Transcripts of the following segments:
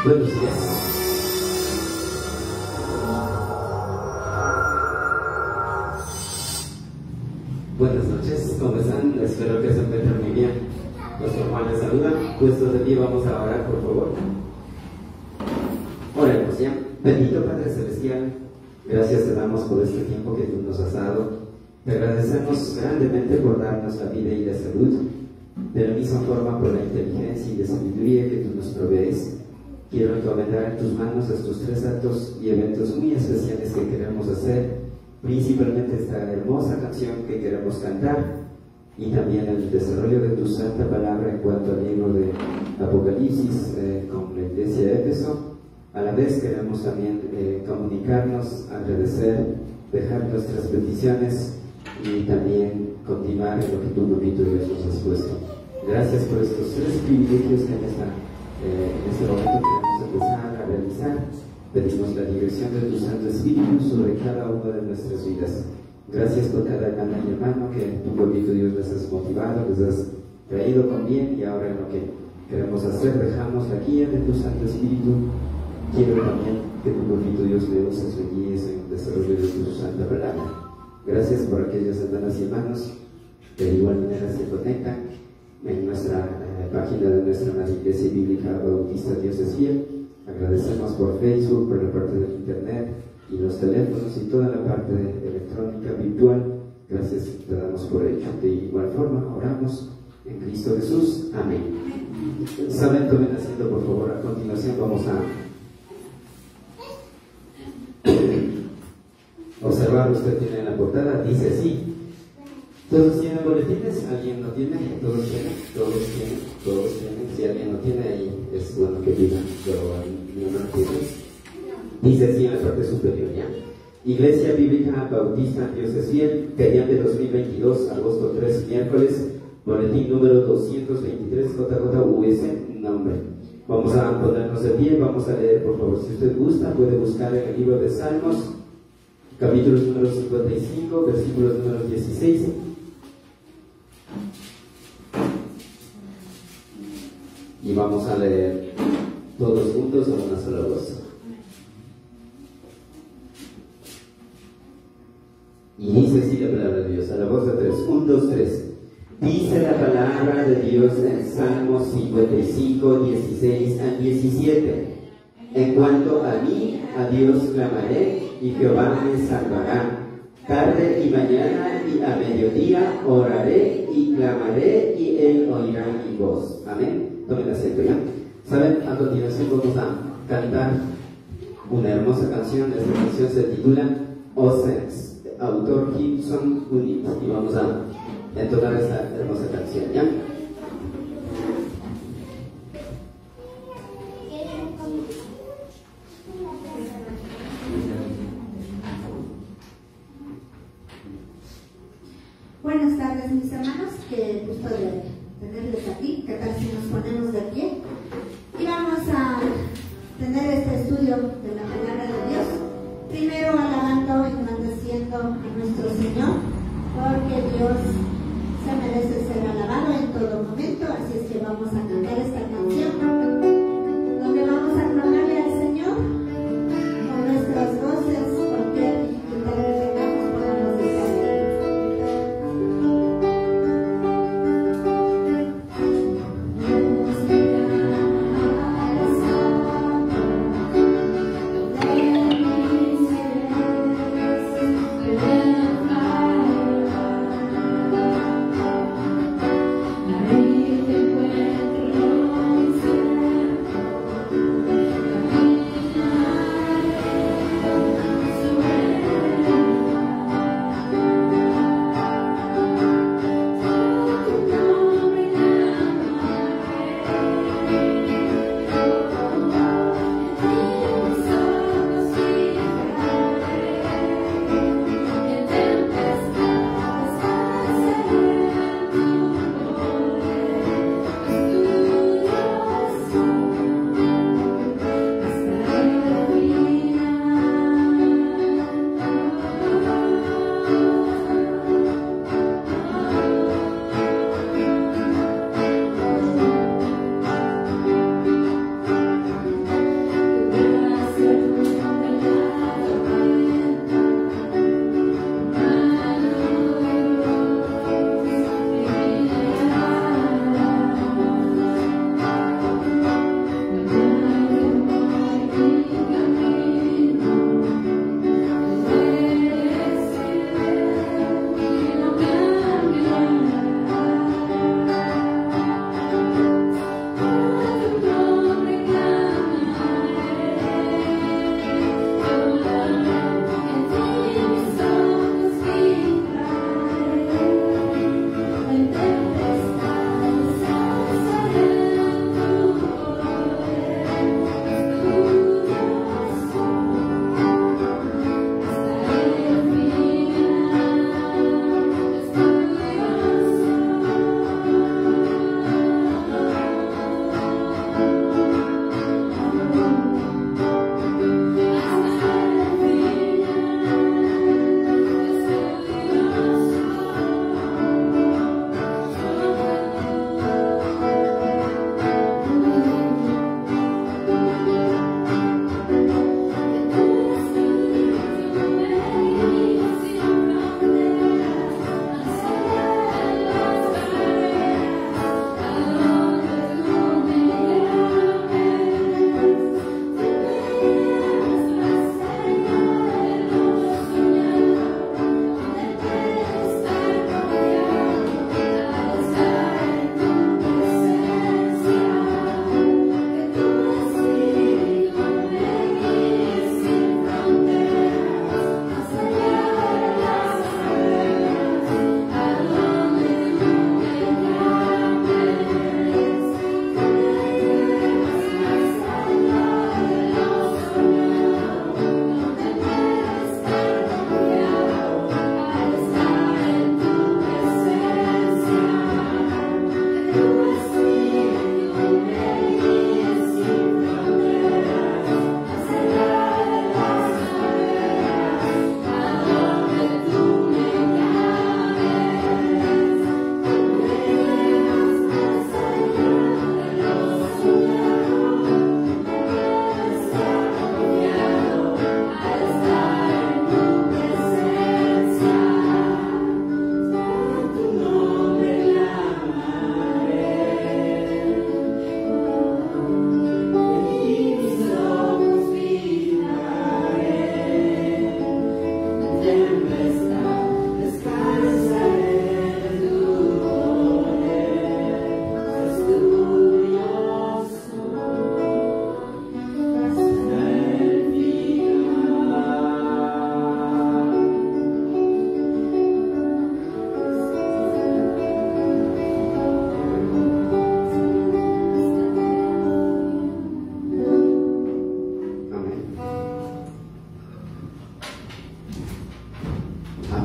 Buenos días. Buenas noches, ¿cómo están? Espero que se encuentren muy bien. Nuestro Juan les saluda. Puestos de pie, vamos a orar, por favor. Oremos ya. Bendito Padre Celestial, gracias te damos por este tiempo que tú nos has dado. Te agradecemos grandemente por darnos la vida y la salud, de la misma forma por la inteligencia y la sabiduría que tú nos provees. Quiero encomendar en tus manos estos 3 actos y eventos muy especiales que queremos hacer, principalmente esta hermosa canción que queremos cantar y también el desarrollo de tu santa palabra en cuanto al libro de Apocalipsis con la iglesia de Éfeso. A la vez queremos también comunicarnos, agradecer, dejar nuestras peticiones y también continuar en lo que tú, bonito Dios, nos has puesto. Gracias por estos 3 privilegios que en este momento queremos empezar a realizar. Pedimos la dirección de tu Santo Espíritu sobre cada una de nuestras vidas. Gracias por cada hermana y hermano que tu bonito Dios les has motivado, les has traído con bien, y ahora en lo que queremos hacer dejamos la guía de tu Santo Espíritu. Quiero también que tu bonito Dios le uses y guíes en el desarrollo de tu santa palabra. Gracias por aquellos hermanos y hermanos que de igual manera se conectan en nuestra página de nuestra Madre Iglesia Bíblica Bautista Dios es Fiel. Agradecemos por Facebook, por la parte del internet y los teléfonos y toda la parte electrónica virtual. Gracias te damos por ello. De igual forma oramos en Cristo Jesús. Amén. Saben, tomen asiento por favor. A continuación vamos a observar. Usted tiene en la portada, dice así: ¿todos tienen boletines? ¿Alguien no tiene? ¿Todos tienen? ¿Todos tienen? ¿Todos tienen? Si alguien no tiene, ahí es bueno que digan, pero no tiene. Dice así en la parte superior, ¿ya? Iglesia Bíblica Bautista Dios es Fiel, Cañate 2022, agosto 3, miércoles, boletín número 223, JJUS, nombre. Vamos a ponernos de pie, vamos a leer, por favor. Si usted gusta, puede buscar en el libro de Salmos, capítulos número 55, versículos número 16. Y vamos a leer todos juntos a una sola voz. Y dice así la palabra de Dios, a la voz de 3, 1, 2, 3. Dice la palabra de Dios en Salmos 55, 16 al 17. En cuanto a mí, a Dios clamaré y Jehová me salvará. tarde y mañana y a mediodía oraré y clamaré y Él oirá mi voz. Amén. Tomen asiento ya. ¿Saben? A continuación vamos a cantar una hermosa canción. Esta canción se titula Oceans, autor Gibson Unit, y vamos a entonar esta hermosa canción, ¿ya? Buenas tardes, mis hermanos, qué gusto de tenerles aquí. ¿Qué tal si nos ponemos de pie? Y vamos a tener este estudio de la palabra de Dios. Primero alabando y agradeciendo a nuestro Señor, porque Dios se merece ser alabado en todo momento. Así es que vamos a cantar esta canción, donde vamos a aclamarle al Señor con nuestras voces, cualquier dificultad que tengamos podemos dejarle.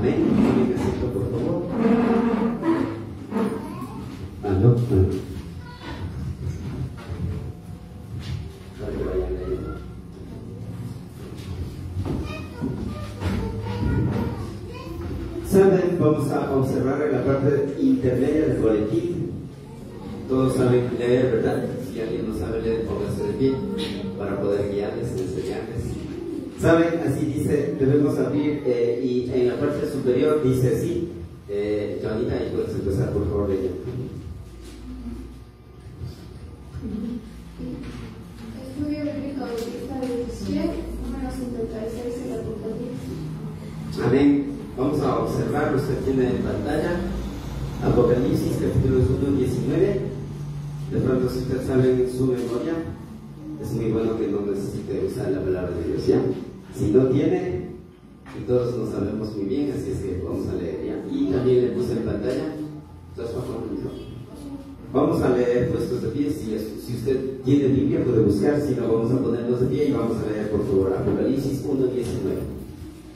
Amén. Tomen asiento, por favor. No. Para que vayan leyendo. Saben, vamos a observar en la parte intermedia del boletín. Todos saben leer, ¿verdad? Si alguien no sabe leer, póngase de pie para poder guiarles, enseñarles. Saben, así dice, debemos abrir y en la parte superior dice así. Joanita, ahí puedes empezar, por favor, leyendo. Estudio bíblico bautista de Visión, número 56 del Apocalipsis. Amén. Vamos a observar, usted tiene en pantalla Apocalipsis capítulos 1, 19. De pronto, si usted sabe en su memoria, es muy bueno que no necesite usar la palabra de Dios, ¿ya? Si no tiene, y todos no sabemos muy bien, así es que vamos a leer, ¿ya? Y también le puse en pantalla, vamos a leer puestos de pie. Si usted tiene Biblia puede buscar, si no vamos a ponernos de pie y vamos a leer, por favor, Apocalipsis 1, 19.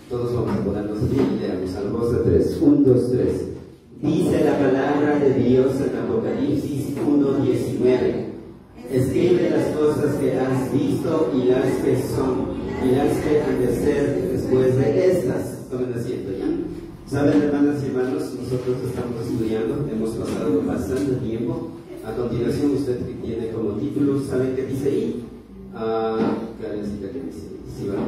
Todos vamos a ponernos de pie y leamos al voz de 3. 1, 2, 3. Dice la palabra de Dios en Apocalipsis 1, 19. Escribe las cosas que has visto y las que son y las que han de ser después de estas. Tomen asiento, ¿ya? Saben, hermanas y hermanos, nosotros estamos estudiando, hemos pasado bastante tiempo. A continuación, usted tiene como título, ¿saben qué dice ahí? Karencita, ¿qué dice? ¿Sí, vale?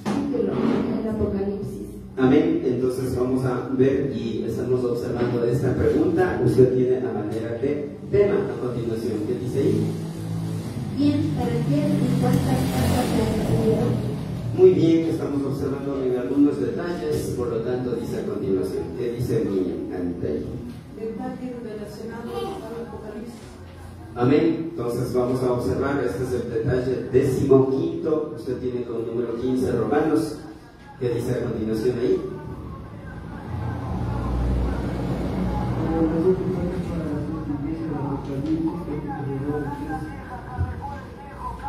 Título, el Apocalipsis. Amén. Entonces vamos a ver y estamos observando esta pregunta. Usted tiene a manera de tema a continuación. ¿Qué dice ahí? Bien, ¿para quién y cuántas cartas se recibieron? Muy bien, estamos observando en algunos detalles, por lo tanto dice a continuación. ¿Qué dice mi Anita ahí? Detalles relacionados al Apocalipsis. Amén. Entonces vamos a observar, este es el detalle 15. Usted tiene con número 15 Romanos. ¿Qué dice a continuación ahí?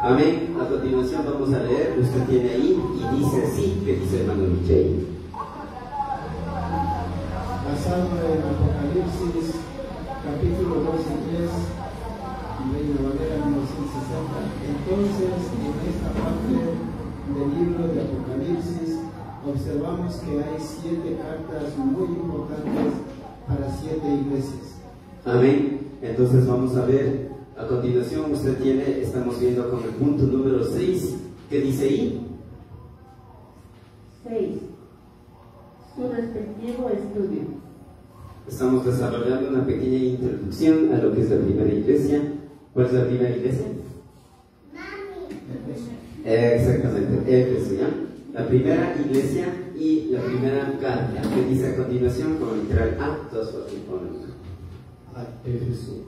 Amén. A continuación vamos a leer, usted tiene ahí y dice así, ¿qué dice hermano Michel? Basado en Apocalipsis, capítulo 2 y 3, Reina Valera 1960. Entonces, en esta parte del libro de Apocalipsis, observamos que hay 7 cartas muy importantes para 7 iglesias. Amén. Entonces vamos a ver, a continuación usted tiene, estamos viendo con el punto número 6, ¿qué dice ahí? 6. Su respectivo estudio. Estamos desarrollando una pequeña introducción a lo que es la primera iglesia. ¿Cuál es la primera iglesia? Exactamente, Éfeso, ¿ya? La primera iglesia y la primera carta, que dice a continuación con el literal A, todos ponen Éfeso.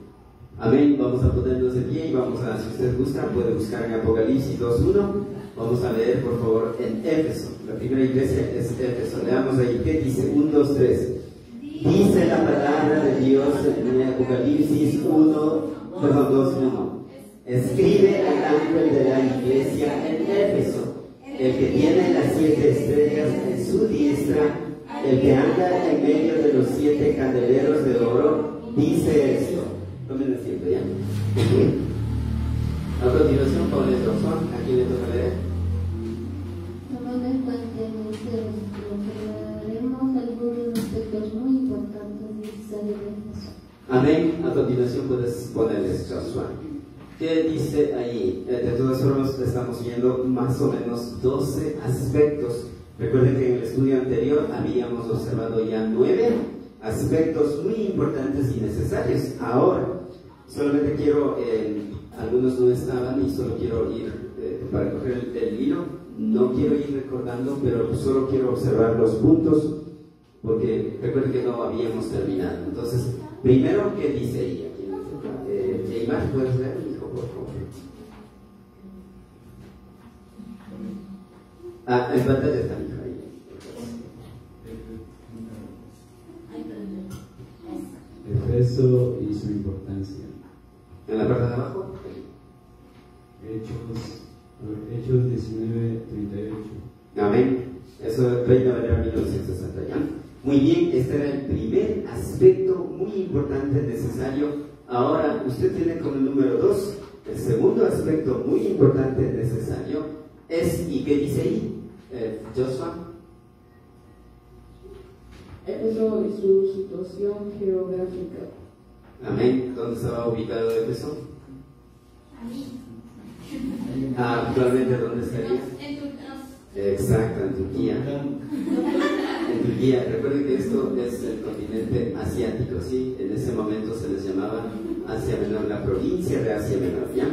Amén. Vamos a ponernos de pie y vamos a, si usted gusta, puede buscar en Apocalipsis 2.1. Vamos a leer, por favor, en Éfeso. La primera iglesia es Éfeso. Leamos ahí, ¿qué dice? 1, 2, 3. Dice la palabra de Dios en Apocalipsis 2.1. Escribe al ángel de la iglesia en Éfeso, el que tiene las 7 estrellas en su diestra, el que anda en medio de los 7 candeleros de oro, dice esto. Tomen asiento, ¿ya? A continuación, con el Roxón, ¿a quién le toca leer? Tomando en cuenta en este haremos algunos aspectos muy importantes necesarios de Jesús. Amén. A continuación puedes ponerles Joshua. ¿Qué dice ahí? De todas formas, estamos viendo más o menos 12 aspectos. Recuerden que en el estudio anterior habíamos observado ya 9 aspectos muy importantes y necesarios. Ahora, solamente quiero, algunos no estaban y solo quiero ir, para coger el hilo, no quiero ir recordando, pero solo quiero observar los puntos, porque recuerden que no habíamos terminado. Entonces, primero, ¿qué dice ahí? Eymar, ¿puedes leer, hijo, por favor? En pantalla está, hijo, ahí. Éfeso y su importancia. En la parte de abajo. Hechos 19:38. Amén. Eso es Reina Valera 1960, ¿ya? Muy bien, este era el primer aspecto muy importante, necesario. Ahora, usted tiene como número 2, el segundo aspecto muy importante, necesario, es, ¿y qué dice ahí? Joshua. Éfeso y su situación geográfica. Amén. ¿Dónde estaba ubicado Éfeso? Actualmente, ¿dónde estaría? Exacto, en Turquía. En Turquía. Recuerden que esto es el continente asiático, ¿sí? En ese momento se les llamaba Asia Menor, la provincia de Asia Menor, ¿ya?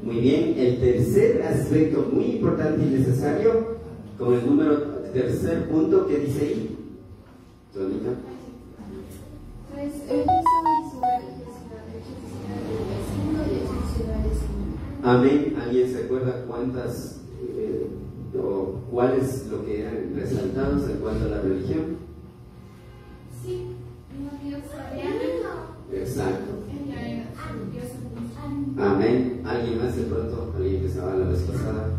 Muy bien. El tercer aspecto muy importante y necesario, con el tercer punto, ¿qué dice ahí? Tonita. Pues Éfeso y su ciudades. Amén. ¿Alguien se acuerda cuántas o cuál es lo que eran resaltados en cuanto a la religión? Sí, no Dios Adriano. Exacto. Ella era su diosa principal. Amén. ¿Alguien más de pronto? ¿Alguien que estaba la vez pasada?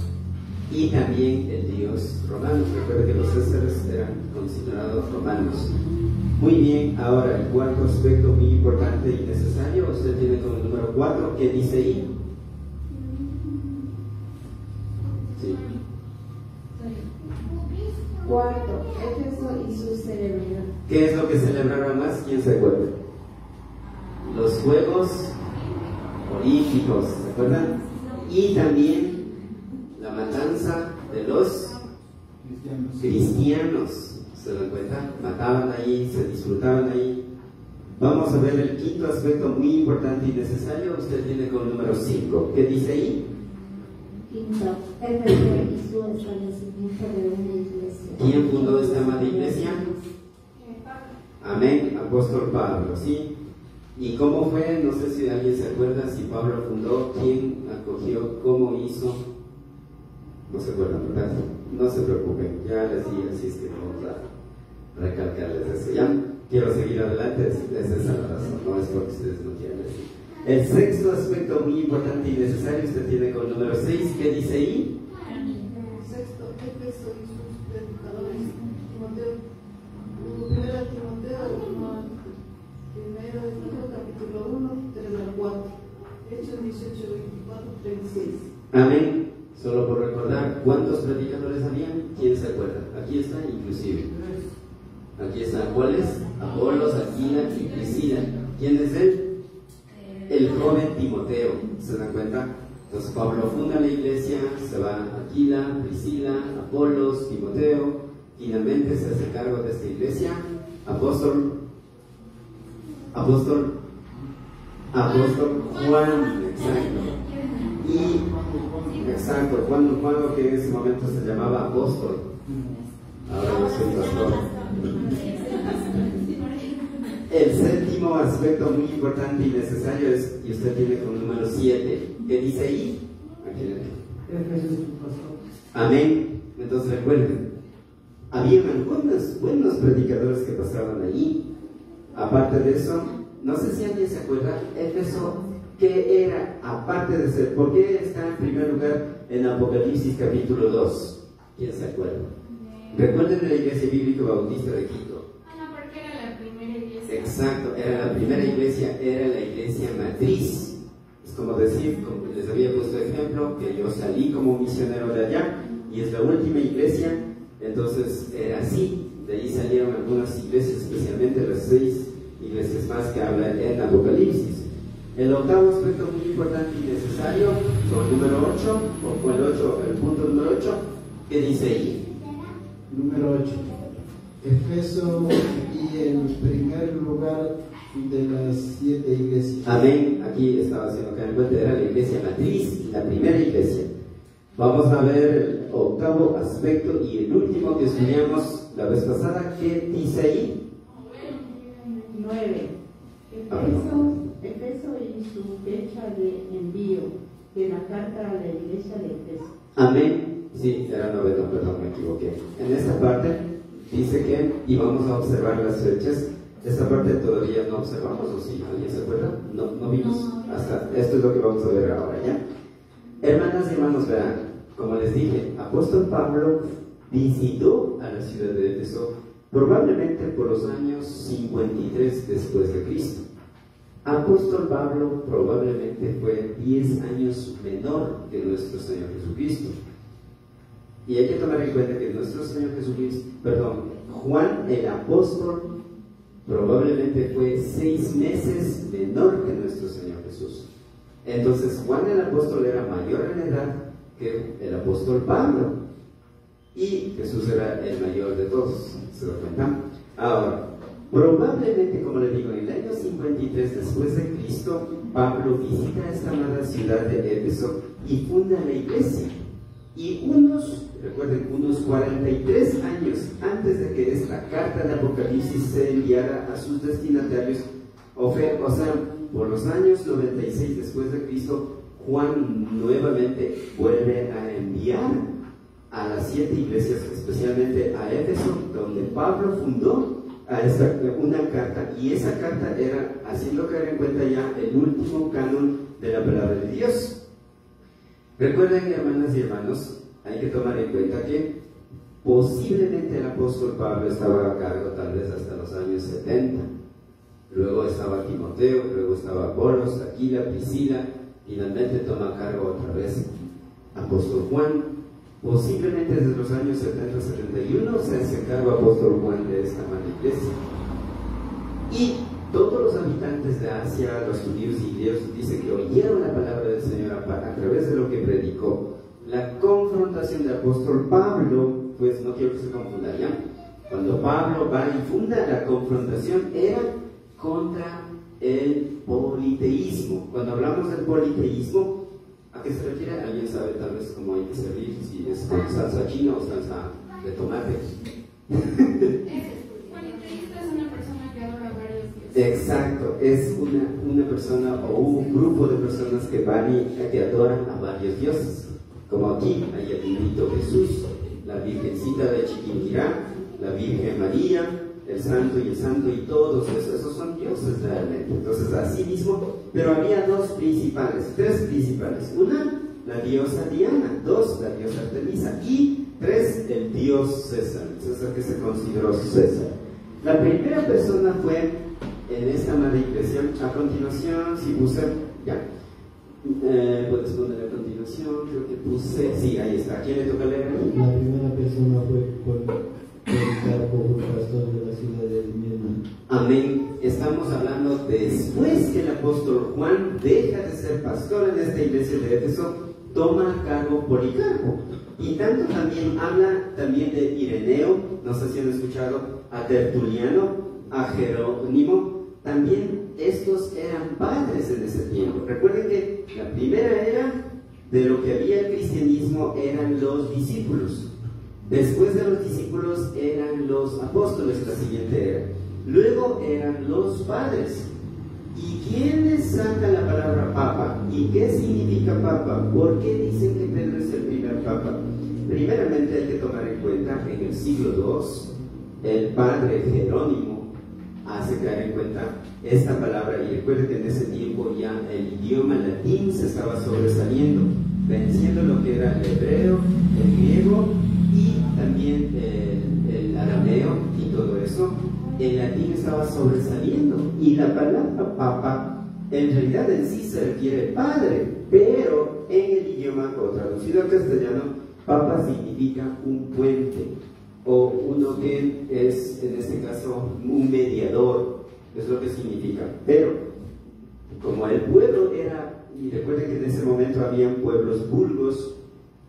Y también el dios romano. Recuerda que los césares eran considerados romanos. Muy bien, ahora el cuarto aspecto muy importante y necesario, usted tiene como el número 4, ¿qué dice ahí? Sí. 4. Éfeso y su celebridad. ¿Qué es lo que celebraron más? ¿Quién se acuerda? Los Juegos Olímpicos, ¿se acuerdan? Y también la matanza de los cristianos. ¿Se dan cuenta? Mataban ahí, se disfrutaban ahí. Vamos a ver el quinto aspecto muy importante y necesario. Usted tiene con el número 5. ¿Qué dice ahí? Quinto, Éfeso y su establecimiento de una iglesia. ¿Quién fundó esta amada iglesia? Amén, apóstol Pablo, ¿sí? ¿Y cómo fue? No sé si alguien se acuerda si Pablo fundó, quién acogió, cómo hizo. No se acuerdan, ¿verdad? No se preocupen, ya les di, así es que vamos a recalcarles eso. Ya quiero seguir adelante, es esa la razón, no es porque ustedes no quieran decir. El sexto aspecto muy importante y necesario, usted tiene con el número 6, ¿qué dice ahí? Sexto, Éfeso y sus predicadores. Timoteo. Primera Timoteo, capítulo 1, 3 al 4. Hechos 18, 24, 36. Amén. Solo por recordar, ¿cuántos predicadores habían? ¿Quién se acuerda? Aquí está, inclusive. Aquí está, ¿cuáles? Apolos, Aquila y Priscila. ¿Quién es él? El joven Timoteo. ¿Se dan cuenta? Entonces Pablo funda la iglesia, se va Aquila, Priscila, Apolos, Timoteo. Finalmente se hace cargo de esta iglesia. Apóstol Juan, exacto. Y exacto, Juan que en ese momento se llamaba apóstol. Ahora yo soy pastor. El séptimo aspecto muy importante y necesario es, y usted tiene con el número 7, ¿qué dice ahí? Amén. Entonces recuerden, había algunos buenos predicadores que pasaban allí. Aparte de eso, no sé si alguien se acuerda, Éfeso, ¿qué era? Aparte de ser, ¿por qué está en primer lugar en Apocalipsis capítulo 2? ¿Quién se acuerda? Recuerden de la Iglesia Bíblica Bautista de Quito. Porque era la primera iglesia. Exacto, era la primera iglesia, era la iglesia matriz. Es como decir, como les había puesto ejemplo, que yo salí como misionero de allá y es la última iglesia, entonces era así. De ahí salieron algunas iglesias, especialmente las 6 iglesias más que habla en Apocalipsis. El octavo aspecto muy importante y necesario, con el número 8, o con el punto número 8, ¿qué dice ahí? Número 8. Efeso y el primer lugar de las 7 iglesias. Amén. Aquí estaba haciendo acá en cuenta, era la iglesia matriz, la primera iglesia. Vamos a ver el octavo aspecto y el último que estudiamos la vez pasada. ¿Qué dice ahí? 9. Efeso y su fecha de envío de la carta a la iglesia de Efeso. Amén. Sí, era 9, perdón, me equivoqué. En esta parte dice que, y vamos a observar las fechas. Esta parte todavía no observamos, o sí, ¿alguien se acuerda? No vimos hasta, esto es lo que vamos a ver ahora, ¿ya? Hermanas y hermanos, verán, como les dije, apóstol Pablo visitó a la ciudad de Éfeso probablemente por los años 53 después de Cristo. Apóstol Pablo probablemente fue 10 años menor que nuestro Señor Jesucristo. Y hay que tomar en cuenta que nuestro Señor Jesucristo, Juan el apóstol probablemente fue 6 meses menor que nuestro Señor Jesús. Entonces Juan el apóstol era mayor en edad que el apóstol Pablo. Y Jesús era el mayor de todos, ¿se da cuenta? Ahora, probablemente, como le digo, en el año 53 después de Cristo, Pablo visita esta amada ciudad de Éfeso y funda la iglesia. Y recuerden, unos 43 años antes de que esta carta de Apocalipsis se enviara a sus destinatarios, o sea, por los años 96 después de Cristo, Juan nuevamente vuelve a enviar a las 7 iglesias, especialmente a Éfeso, donde Pablo fundó una carta, y esa carta era, haciendo caer en cuenta ya, el último canon de la palabra de Dios. Recuerden, hermanas y hermanos, hay que tomar en cuenta que posiblemente el apóstol Pablo estaba a cargo tal vez hasta los años 70. Luego estaba Timoteo, luego estaba Apolos, Aquila, Priscila, finalmente toma a cargo otra vez apóstol Juan. Posiblemente desde los años 70-71 se hace cargo apóstol Juan de esta amada iglesia. Y todos los habitantes de Asia, los judíos y griegos, dicen que oyeron la palabra del Señor a través de lo que predicó. La confrontación del apóstol Pablo, pues no quiero que se confunda ya. Cuando Pablo va y funda, la confrontación era contra el politeísmo. Cuando hablamos del politeísmo, ¿a qué se refiere? ¿Alguien sabe tal vez cómo hay que servir? Si es con salsa china o salsa de tomate. Politeísta es una persona que adora varios dioses. Exacto, es una persona o un grupo de personas que adoran a varios dioses. Como aquí hay el Niñito Jesús, la Virgencita de Chiquinquirá, la Virgen María, el Santo y todos esos son dioses realmente. Entonces, así mismo, pero había tres principales. Una, la diosa Diana; dos, la diosa Artemisa; y tres, el dios César que se consideró César. La primera persona fue en esta amada iglesia. A continuación, si puse, ya, puedes poner a continuación, creo que puse, sí, ahí está. ¿A quién le toca leer? La primera persona fue por pastor de la ciudad de Mirna. Amén. Estamos hablando después que el apóstol Juan deja de ser pastor en esta iglesia de Éfeso, toma a cargo Policarpo. Y tanto también habla también de Ireneo, no sé si han escuchado, a Tertuliano, a Jerónimo. También estos eran padres en ese tiempo. Recuerden que la primera era de lo que había el cristianismo eran los discípulos. Después de los discípulos eran los apóstoles, la siguiente era. Luego eran los padres. ¿Y quién les saca la palabra papa? ¿Y qué significa papa? ¿Por qué dicen que Pedro es el primer papa? Primeramente hay que tomar en cuenta, en el siglo II, el padre Jerónimo hace caer en cuenta esta palabra. Y recuerden que en ese tiempo ya el idioma latín se estaba sobresaliendo, venciendo lo que era el hebreo, el griego y también el arameo y todo eso. El latín estaba sobresaliendo, y la palabra papa en realidad en sí se refiere padre, pero en el idioma o traducido al castellano, papa significa un puente o uno que es en este caso un mediador, es lo que significa. Pero como el pueblo era, y recuerden que en ese momento habían pueblos vulgos,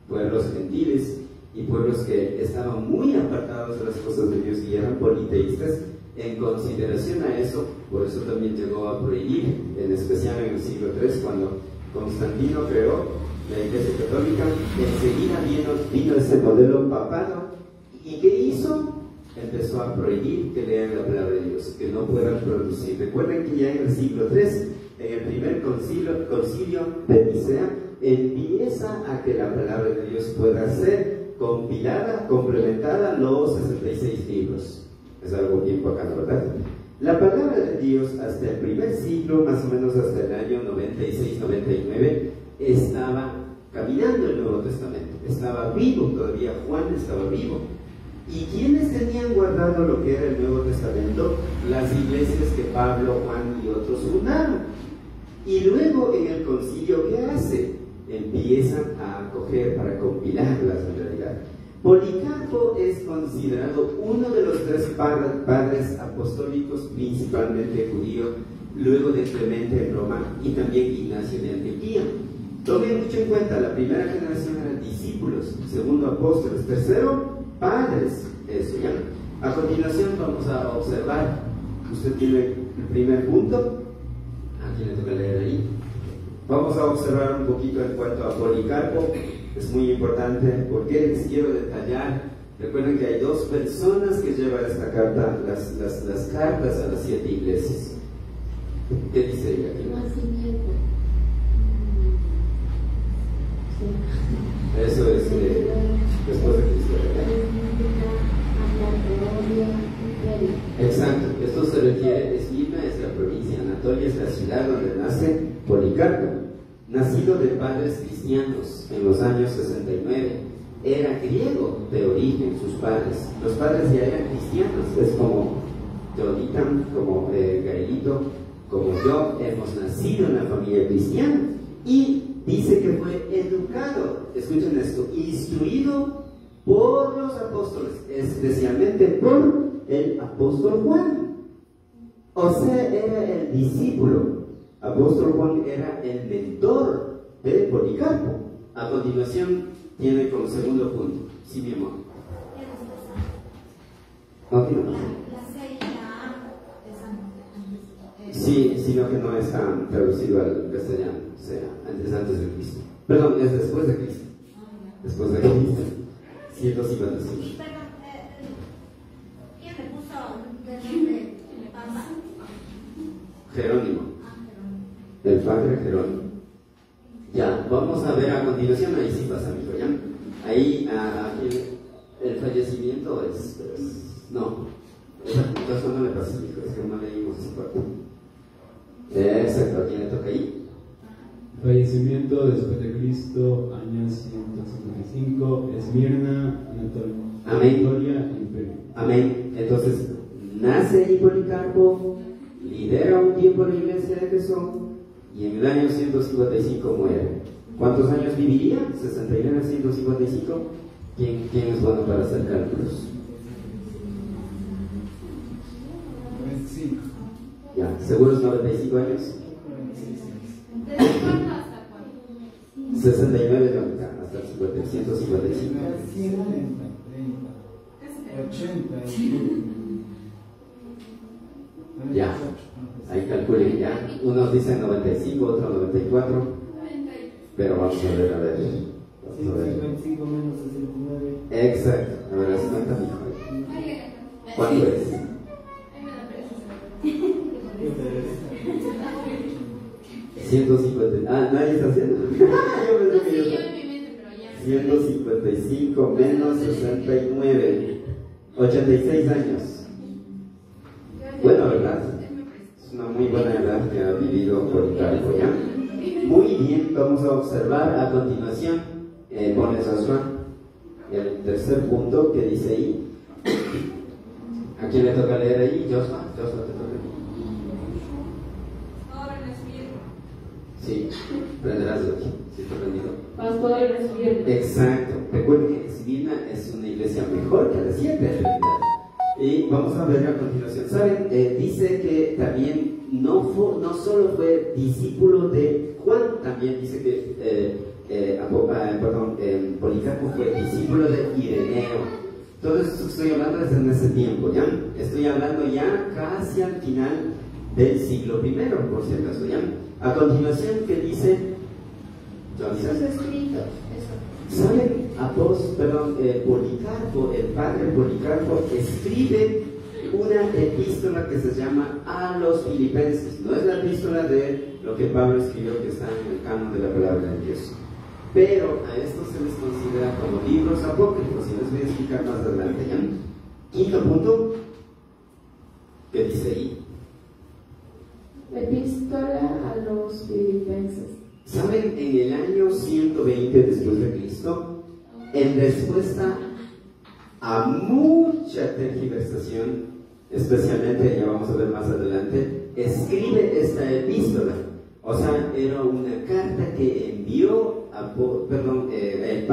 pueblos gentiles y pueblos que estaban muy apartados de las cosas de Dios y eran politeístas, en consideración a eso, por eso también llegó a prohibir, en especial en el siglo III, cuando Constantino creó la Iglesia Católica. Enseguida vino ese modelo papado, y ¿qué hizo? Empezó a prohibir que lean la palabra de Dios, que no puedan producir. Recuerden que ya en el siglo III, en el primer concilio de Nicea, empieza a que la palabra de Dios pueda ser compilada, complementada, los 66 libros. Es algo bien bacano, ¿verdad? La palabra de Dios hasta el primer siglo, más o menos hasta el año 96-99, estaba caminando el Nuevo Testamento. Estaba vivo, todavía Juan estaba vivo. ¿Y quiénes tenían guardado lo que era el Nuevo Testamento? Las iglesias que Pablo, Juan y otros fundaron. Y luego en el concilio, ¿qué hace? Empiezan a acoger para compilarlas en realidad. Policarpo es considerado uno de los tres padres apostólicos, principalmente judío, luego de Clemente en Roma y también Ignacio de Antioquía. Tomen mucho en cuenta, la primera generación eran discípulos, segundo apóstoles, tercero padres. Eso ya. A continuación vamos a observar, usted tiene el primer punto, ¿a quién le toca leer ahí? Vamos a observar un poquito en cuanto a Policarpo. Es muy importante porque les quiero detallar. Recuerden que hay dos personas que llevan esta carta, las cartas a las 7 iglesias. ¿Qué dice ella aquí? Nacimiento. Eso es después de Cristo, ¿verdad? Exacto, esto se refiere, Esmirna es la provincia, Anatolia es la ciudad donde nace Policarpo, nacido de padres cristianos en los años 69. Era griego de origen sus padres, los padres ya eran cristianos, es como Jonathan, como Gaelito, como yo, hemos nacido en la familia cristiana. Y dice que fue educado, escuchen esto, instruido por los apóstoles, especialmente por el apóstol Juan. O sea, era el discípulo. Apóstol Juan era el mentor de Policarpo. A continuación, tiene como segundo punto. Sí, mi amor. Sí, sino que no está traducido al castellano, o sea, antes de Cristo. Perdón, es después de Cristo. Después de Cristo. 155. ¿Quién le puso el nombre de Papa? Jerónimo. El padre Jerónimo. Ya, vamos a ver a continuación, ahí sí pasa, amigo, ya. Ahí, el fallecimiento es no. Entonces no le pasa, amigo, es que no leímos esa parte. Exacto, ¿a quién le toca ahí? Fallecimiento después de Cristo, año 155, Esmirna, Anatolia, Imperio. Amén. Entonces, nace ahí Policarpo, lidera un tiempo la iglesia de Efeso y en el año 155 muere. ¿Cuántos años viviría? 69 a 155. ¿Quién es bueno para hacer cálculos? 25. Ya, ¿seguros 95 años? ¿Desde cuándo hasta cuándo? 69 hasta el 155. 30, 80. Ya, ahí calculen ya. Unos dicen 95, otros 94. Pero vamos a ver, Vamos a ver. 155 menos 69. Exacto. A ver, ¿las cuentas, hijo? ¿Cuánto es? 150. Ah, nadie está haciendo. Yo pensé que yo. 155 menos 69. 86 años. Bueno, ¿verdad? Es una muy buena edad que ha vivido Policarpo, ¿ya? Muy bien, vamos a observar a continuación, pones Joshua, el tercer punto que dice ahí. ¿A quién le toca leer ahí? Joshua, te toca. Ahora les pido. Sí, aprenderás de aquí, si está aprendido. Pastor Esmirna. Exacto, recuerden que Esmirna es una iglesia mejor que la 7 en realidad. Y vamos a ver a continuación. ¿Saben? Dice que también no solo fue discípulo de Juan, también dice que Policarpo fue discípulo de Ireneo. Todo esto que estoy hablando es en ese tiempo, ¿ya? Estoy hablando ya casi al final del siglo I, por si acaso, ¿ya? A continuación, ¿qué dice? Sus escritos. ¿Saben? Policarpo, el padre Policarpo, escribe una epístola que se llama a los Filipenses. No es la epístola de lo que Pablo escribió, que está en el canon de la palabra de Dios. Pero a esto se les considera como libros apócrifos, y les voy a explicar más adelante, ¿ya? Quinto punto, ¿qué dice ahí? Epístola a los Filipenses. ¿Saben? En el año 120 después de Cristo, en respuesta a mucha tergiversación, especialmente, ya vamos a ver más adelante, escribe esta epístola. O sea, era una carta que envió el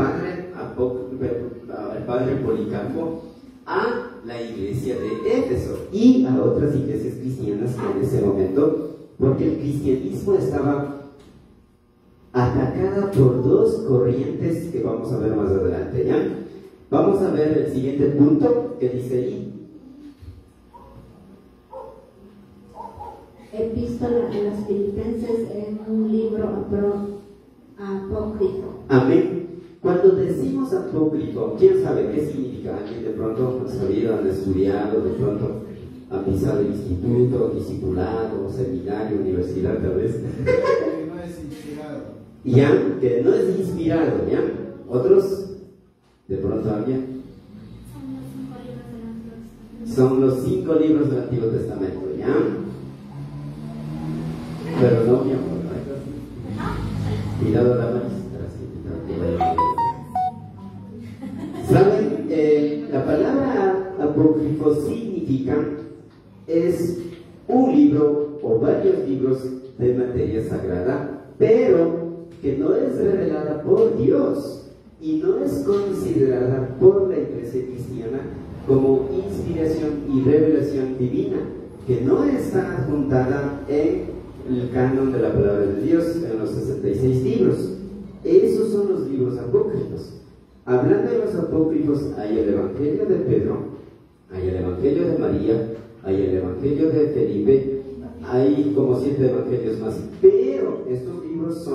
padre Policarpo a la iglesia de Éfeso y a otras iglesias cristianas en ese momento, porque el cristianismo estaba atacada por dos corrientes que vamos a ver más adelante, ¿ya? Vamos a ver el siguiente punto que dice ahí. Epístola a los Filipenses en un libro apócrifo. Amén. Cuando decimos apócrifo, ¿quién sabe qué significa? ¿Alguien de pronto ha sabido, han estudiado, de pronto han pisado instituto, discipulado, seminario, universidad, tal vez? Que no es inspirado. ¿Ya? Que no es inspirado, ¿ya? ¿Otros? ¿De pronto alguien? Son los 5 libros del Antiguo Testamento, ¿ya? Pero no, mi amor, cuidado la maestra, ¿saben? La palabra apócrifo significa es un libro o varios libros de materia sagrada, pero que no es revelada por Dios y no es considerada por la iglesia cristiana como inspiración y revelación divina, que no está adjuntada en el canon de la palabra de Dios, en los 66 libros. Esos son los libros apócrifos. Hablando de los apócrifos, hay el Evangelio de Pedro, hay el Evangelio de María, hay el Evangelio de Felipe, hay como 7 evangelios más, pero estos libros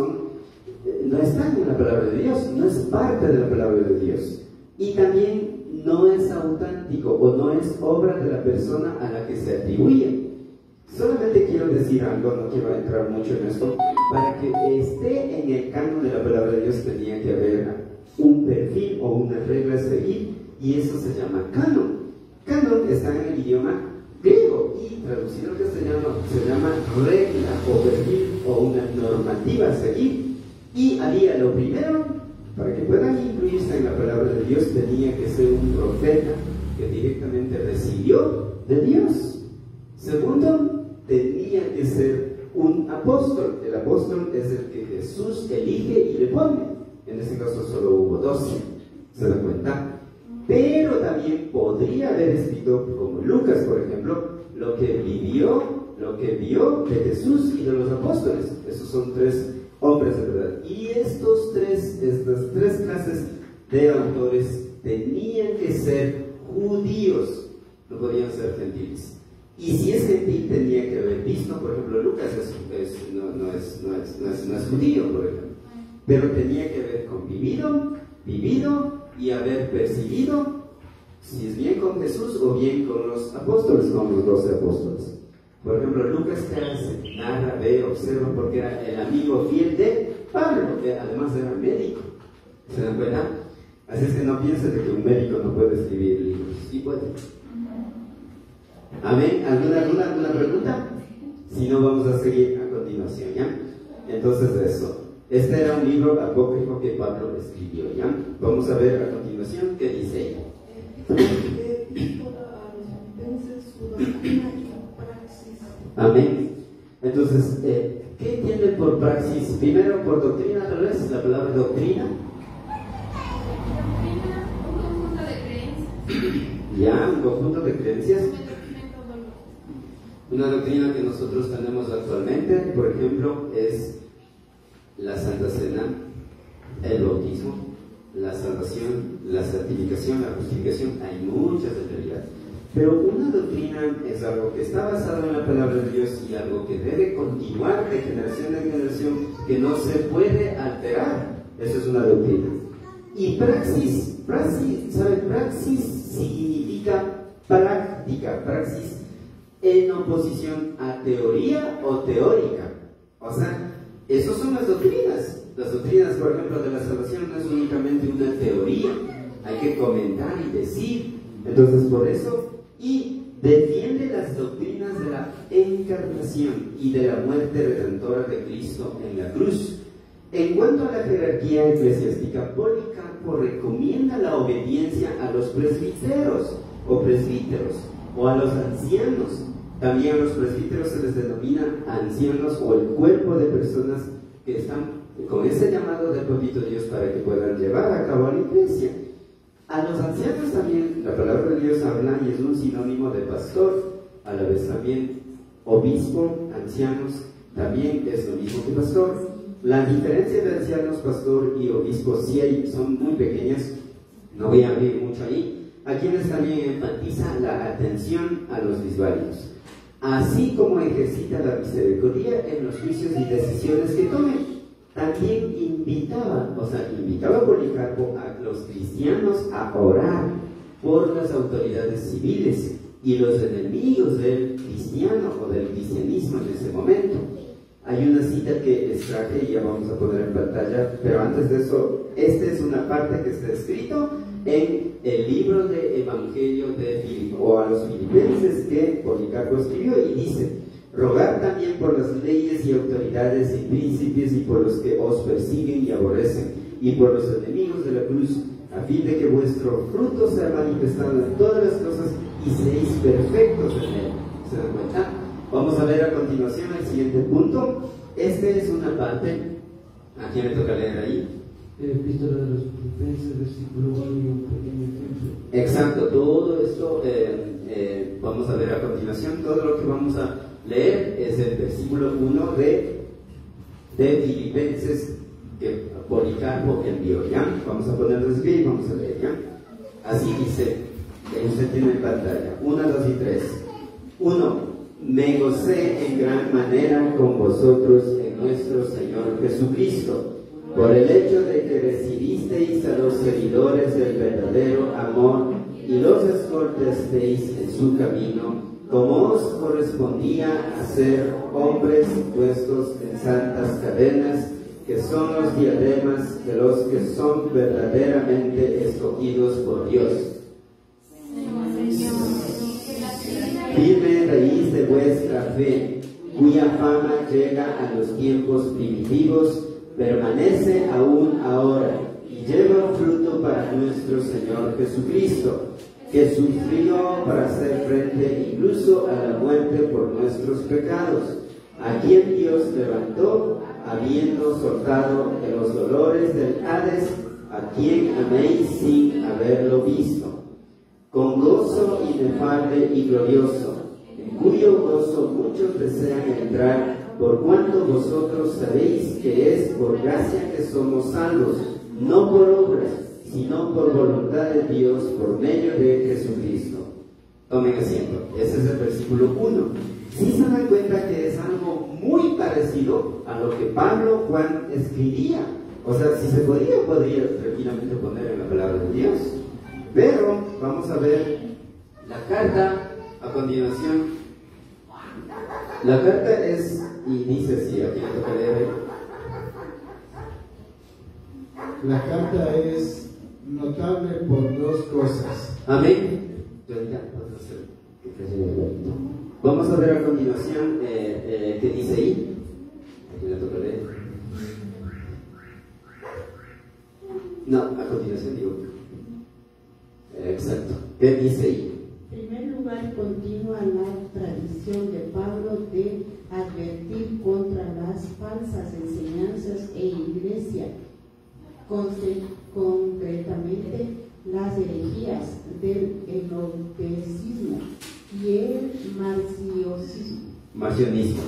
no están en la palabra de Dios, no es parte de la palabra de Dios, y también no es auténtico o no es obra de la persona a la que se atribuye. Solamente quiero decir algo, no quiero entrar mucho en esto. Para que esté en el canon de la palabra de Dios tenía que haber un perfil o una regla a seguir, y eso se llama canon. Canon está en el idioma griego y traducido al castellano se llama regla o perfil o una normativa a seguir. Y había lo primero, para que puedan incluirse en la palabra de Dios, tenía que ser un profeta que directamente recibió de Dios. Segundo, tenía que ser un apóstol. El apóstol es el que Jesús elige y le pone. En este caso solo hubo 12, ¿se dan cuenta? Pero también podría haber escrito, como Lucas, por ejemplo, lo que vivió, lo que vio de Jesús y de los apóstoles. Esos son 3 hombres de verdad. Y estas 3 clases de autores tenían que ser judíos, no podían ser gentiles. Y si es gentil, tenía que haber visto, por ejemplo, Lucas no es judío, por ejemplo, pero tenía que haber convivido, vivido y haber percibido, si es bien con Jesús o bien con los apóstoles, con los 12 apóstoles. Por ejemplo, Lucas narra, ve, observa, porque era el amigo fiel de Pablo, que además era médico. ¿Se dan cuenta? Así es que no piensen de que un médico no puede escribir libros. Sí puede. Amén. ¿Alguna pregunta? Si no, vamos a seguir a continuación, ¿ya? Entonces eso. Este era un libro apócrifo que Pablo escribió, ¿ya? Vamos a ver a continuación qué dice ella. Amén. Entonces, ¿qué entienden por praxis? Primero, por doctrina, tal vez, la palabra doctrina. Un conjunto de creencias. Ya, un conjunto de creencias. Una doctrina que nosotros tenemos actualmente, por ejemplo, es la Santa Cena, el bautismo, la salvación, la santificación, la justificación. Hay muchas en realidad. Pero una doctrina es algo que está basado en la palabra de Dios y algo que debe continuar de generación en generación, que no se puede alterar. Eso es una doctrina. Y praxis, ¿saben? Praxis significa práctica, praxis en oposición a teoría o teórica. O sea, esas son las doctrinas. Las doctrinas, por ejemplo, de la salvación no es únicamente una teoría, hay que comentar y decir. Entonces, por eso, y defiende las doctrinas de la encarnación y de la muerte redentora de Cristo en la cruz. En cuanto a la jerarquía eclesiástica, Policarpo recomienda la obediencia a los presbíteros o a los ancianos. También a los presbíteros se les denomina ancianos o el cuerpo de personas que están con ese llamado del Papito Dios para que puedan llevar a cabo a la iglesia. A los ancianos también la palabra de Dios habla y es un sinónimo de pastor, a la vez también obispo, ancianos, también es lo mismo que pastor. La diferencia de ancianos, pastor y obispo son muy pequeñas, no voy a abrir mucho ahí, a quienes también enfatiza la atención a los disválidos, así como ejercita la misericordia en los juicios y decisiones que tomen. También invitaba Policarpo a los cristianos a orar por las autoridades civiles y los enemigos del cristiano o del cristianismo en ese momento. Hay una cita que extraje y ya vamos a poner en pantalla, pero antes de eso, esta es una parte que está escrito en el libro de Evangelio o a los Filipenses que Policarpo escribió y dice: rogar también por las leyes y autoridades y príncipes y por los que os persiguen y aborrecen y por los enemigos de la cruz, a fin de que vuestro fruto sea manifestado en todas las cosas y seáis perfectos en él. ¿Se dan cuenta? Vamos a ver a continuación el siguiente punto. Este es una parte. ¿A quién le toca leer ahí? Epístola de los Filipenses, versículo 1 y un pequeño ejemplo. Exacto, todo esto vamos a ver a continuación. Todo lo que vamos a leer es el versículo 1 de Filipenses que Policarpo envió, ¿ya? Vamos a ponerlo de pie y vamos a leer, ¿ya? Así dice, usted tiene en pantalla, 1, 2 y 3. 1. Me gocé en gran manera con vosotros en nuestro Señor Jesucristo, por el hecho de que recibisteis a los seguidores del verdadero amor y los escoltasteis en su camino, como os correspondía a ser hombres puestos en santas cadenas, que son los diademas de los que son verdaderamente escogidos por Dios. Firme raíz de vuestra fe, cuya fama llega a los tiempos primitivos, permanece aún ahora y lleva fruto para nuestro Señor Jesucristo, que sufrió para hacer frente incluso a la muerte por nuestros pecados, a quien Dios levantó, habiendo soltado de los dolores del Hades, a quien améis sin haberlo visto, con gozo inefable y glorioso, en cuyo gozo muchos desean entrar, por cuanto vosotros sabéis que es por gracia que somos salvos, no por obras, sino por voluntad de Dios, por medio de Jesucristo. Tomen asiento, ese es el versículo 1. Si se dan cuenta que es algo muy parecido a lo que Pablo Juan escribía. O sea, si se podría tranquilamente poner en la palabra de Dios. Pero vamos a ver la carta a continuación. La carta es, y dice así, aquí me toca leer. La carta es notable por dos cosas. Amén. Vamos a ver a continuación qué dice ahí. Aquí me toca leer. No, a continuación digo. Exacto. ¿Qué dice ahí? En primer lugar, continúa la tradición de Pablo de advertir contra las falsas enseñanzas e iglesia, concretamente las herejías del enoteísmo y el marcionismo.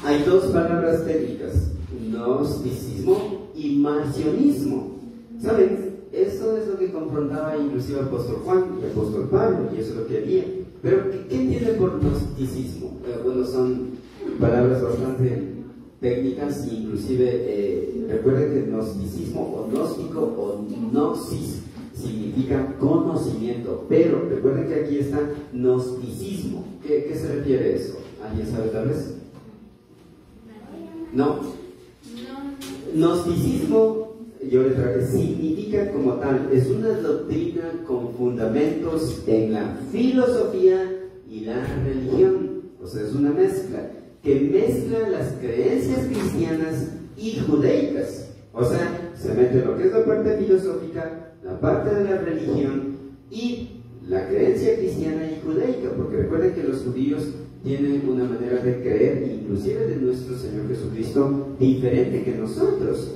Hay dos palabras técnicas: gnosticismo y marcionismo. ¿Saben? Eso es lo que confrontaba inclusive el apóstol Juan y el apóstol Pablo, y eso es lo que había. Pero, ¿qué entiende por gnosticismo? Bueno, son palabras bastante técnicas, e inclusive recuerden que gnosticismo o gnóstico o gnosis significa conocimiento, pero recuerden que aquí está gnosticismo. ¿Qué se refiere a eso? ¿Alguien sabe tal vez? ¿No? Gnosticismo, yo le traje, significa como tal, es una doctrina con fundamentos en la filosofía y la religión. O sea, es una mezcla que mezcla las creencias cristianas y judaicas. O sea, se mete lo que es la parte filosófica, la parte de la religión y la creencia cristiana y judaica, porque recuerden que los judíos tienen una manera de creer, inclusive de nuestro Señor Jesucristo, diferente que nosotros,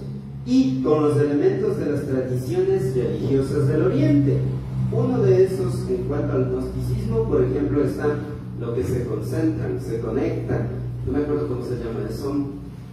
y con los elementos de las tradiciones religiosas del Oriente. Uno de esos, en cuanto al gnosticismo, por ejemplo, está lo que se concentran, se conectan, no me acuerdo cómo se llama eso,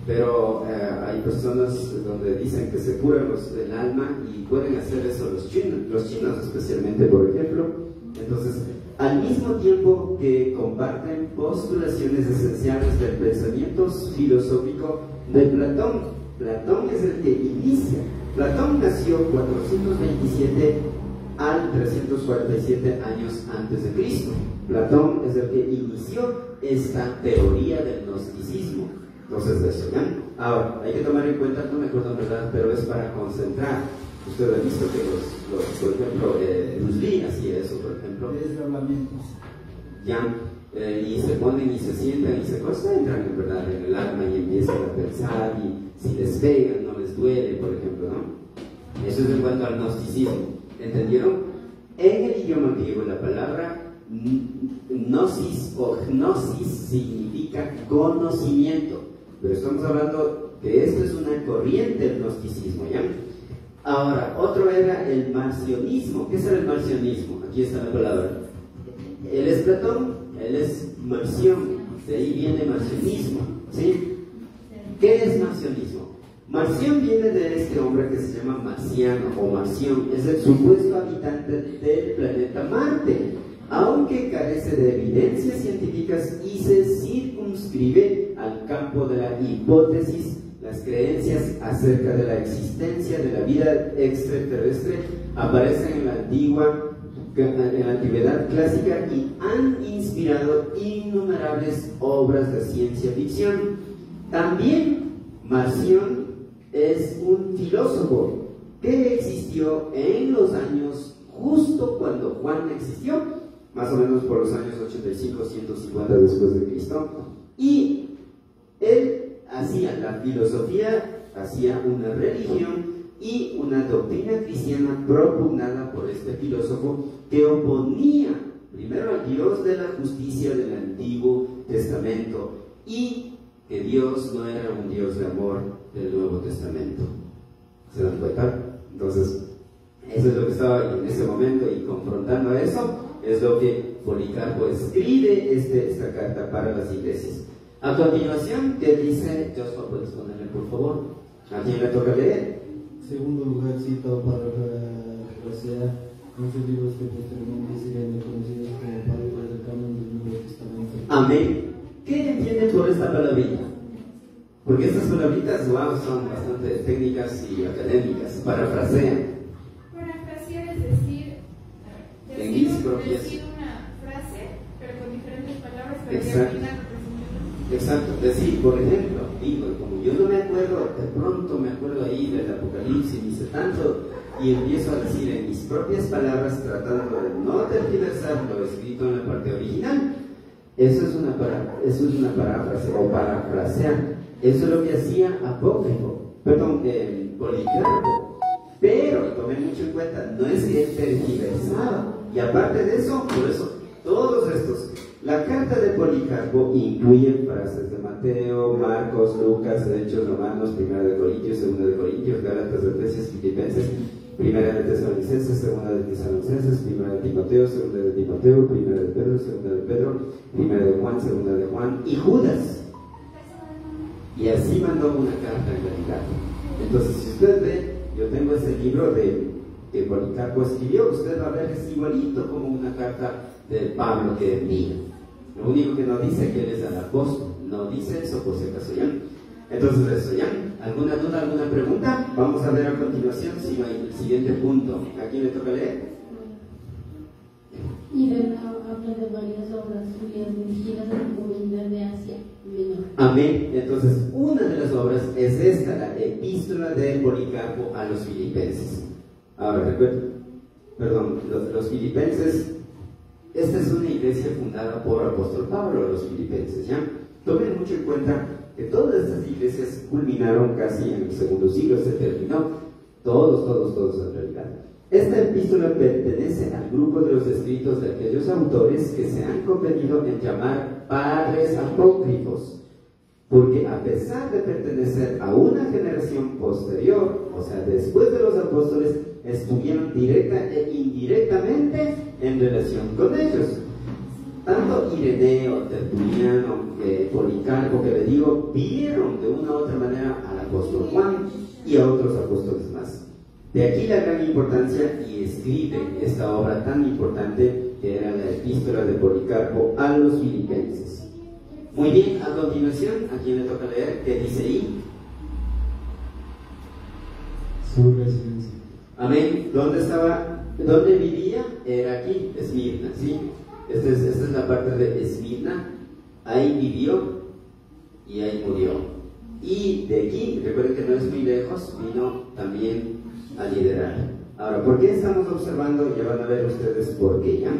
pero hay personas donde dicen que se curan el alma y pueden hacer eso los chinos especialmente, por ejemplo. Entonces, al mismo tiempo que comparten postulaciones esenciales del pensamiento filosófico de Platón. Platón es el que inicia. Platón nació 427 al 347 años antes de Cristo. Platón es el que inició esta teoría del gnosticismo. Entonces, de eso, ¿ya? Ahora, hay que tomar en cuenta, no me acuerdo en verdad, pero es para concentrar. Usted ha visto que por ejemplo, Bruce Lee hacía eso, por ejemplo. Ya, y se ponen y se sientan y se concentran, en verdad, en el alma y empiezan a pensar, y si les pegan, no les duele, por ejemplo, ¿no? Eso es en cuanto al gnosticismo. ¿Entendieron? En el idioma griego, la palabra gnosis o gnosis significa conocimiento, pero estamos hablando que esto es una corriente del gnosticismo, ¿ya? Ahora, otro era el marcionismo. ¿Qué es el marcionismo? Aquí está la palabra. Él es Platón, él es Marción, de ahí viene marcionismo, ¿sí? ¿Qué es marcionismo? Marción viene de este hombre que se llama Marciano o Marción, es el supuesto habitante del planeta Marte, aunque carece de evidencias científicas y se circunscribe al campo de la hipótesis. Las creencias acerca de la existencia de la vida extraterrestre aparecen en la antigüedad clásica y han inspirado innumerables obras de ciencia ficción. También Marción es un filósofo que existió en los años justo cuando Juan existió, más o menos por los años 85-150 después de Cristo, y él hacía la filosofía, hacía una religión y una doctrina cristiana propugnada por este filósofo que oponía primero al Dios de la justicia del Antiguo Testamento y que Dios no era un Dios de amor del Nuevo Testamento. ¿Se dan cuenta? Entonces, eso es lo que estaba en ese momento, y confrontando a eso es lo que Policarpo escribe esta carta para las iglesias. A continuación, ¿qué dice? Joshua, ¿puedes ponerle, por favor? ¿A quién le toca leer? Segundo lugar, citado para Gracia, 11 libros que posteriormente serían reconocidos como parte del canon del Nuevo Testamento. Amén. ¿Qué entienden por esta palabrita? Porque estas palabritas, wow, son bastante técnicas y académicas. Parafrasean. Parafrasear es decir una frase, pero con diferentes palabras, pero exacto. Exacto, decir, por ejemplo, digo, como yo no me acuerdo, de pronto me acuerdo ahí del Apocalipsis, dice tanto, y empiezo a decir en mis propias palabras, tratando de no tergiversar lo escrito en la parte original. Eso es una paráfrase o parafrasear. Eso es lo que hacía Policarpo. Pero tomen mucho en cuenta, no es que él tergiversaba. Y aparte de eso, por eso, todos estos. La carta de Policarpo incluye frases de Mateo, Marcos, Lucas, Hechos, Romanos, 1 de Corintios, 2 de Corintios, Gálatas, Efesios, Filipenses, 1 de Tesalonicenses, 2 de Tesalonicenses, 1 de Timoteo, 2 de Timoteo, 1 de Pedro, 2 de Pedro, 1 de Juan, 2 de Juan y Judas. Y así mandó una carta en realidad. Entonces, si usted ve, yo tengo ese libro que Policarpo escribió, usted va a ver que es igualito como una carta de Pablo que envía. Lo único que no dice que él es el apóstol, no dice eso por si acaso, ¿ya? Entonces eso, ¿ya? ¿Alguna duda, alguna pregunta? Vamos a ver a continuación si no hay el siguiente punto. ¿A quién le toca leer? Y habla de varias obras suyas dirigidas a la comunidad de Asia Menor. Amén. Entonces, una de las obras es esta, la epístola de Policarpo a los filipenses. Ahora, recuerden, los filipenses. Esta es una iglesia fundada por apóstol Pablo, los filipenses, ¿ya? Tomen mucho en cuenta que todas estas iglesias culminaron casi en el segundo siglo, se terminó. Todos en realidad. Esta epístola pertenece al grupo de los escritos de aquellos autores que se han convenido en llamar padres apócrifos, porque a pesar de pertenecer a una generación posterior, o sea, después de los apóstoles, estuvieron directa e indirectamente en relación con ellos. Tanto Ireneo, Tertuliano, Policarpo, que le digo, vieron de una u otra manera al apóstol Juan y a otros apóstoles más. De aquí la gran importancia, y escribe esta obra tan importante que era la epístola de Policarpo a los filipenses. Muy bien, a continuación, ¿a quién le toca leer? ¿Qué dice ahí? Su residencia. Amén. ¿Dónde vivía? Era aquí, Esmirna, ¿sí? Esta es la parte de Esmirna. Ahí vivió y ahí murió. Y de aquí, recuerden que no es muy lejos, vino también a liderar. Ahora, ¿por qué estamos observando? Ya van a ver ustedes por qué, ¿ya?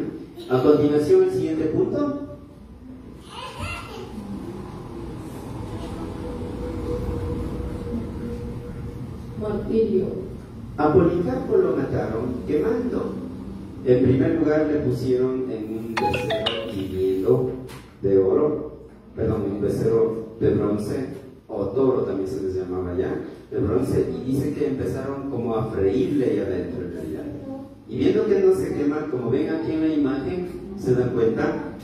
A continuación, el siguiente punto. Martirio. A Policarpo lo mataron quemando. En primer lugar le pusieron en un becerro hirviendo de oro, un becerro de bronce, o toro también se les llamaba ya, de bronce, y dice que empezaron como a freírle ahí adentro en realidad. Y viendo que no se quema, como ven aquí en la imagen, se dan cuenta,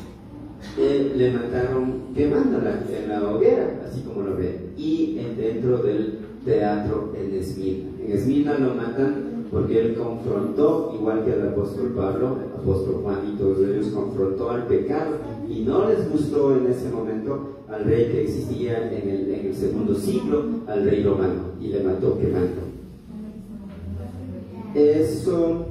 le mataron quemándola en la hoguera, así como lo ven, y dentro del teatro en Esmirna. En Esmirna lo matan porque él confrontó, igual que el apóstol Pablo, el apóstol Juan y todos ellos, confrontó al pecado y no les gustó en ese momento al rey que existía en el segundo siglo, al rey romano, y le mató quemando. Eso,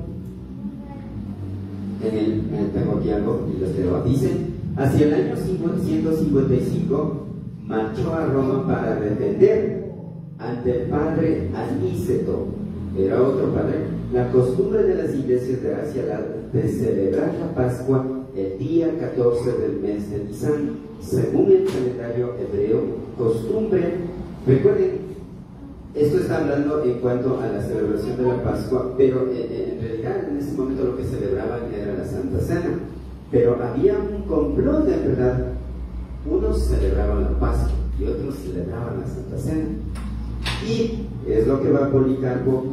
tengo aquí algo y les leo. Dice, hacia el año 155 marchó a Roma para defender ante el padre Aníceto, era otro padre, la costumbre de las iglesias de Asia de celebrar la Pascua el día 14 del mes de Nisan, según el calendario hebreo, costumbre. Recuerden, esto está hablando en cuanto a la celebración de la Pascua, pero en realidad en ese momento lo que celebraban era la Santa Cena, pero había un complot en verdad. Unos celebraban la Pascua y otros celebraban la Santa Cena. Y es lo que va a Policarpo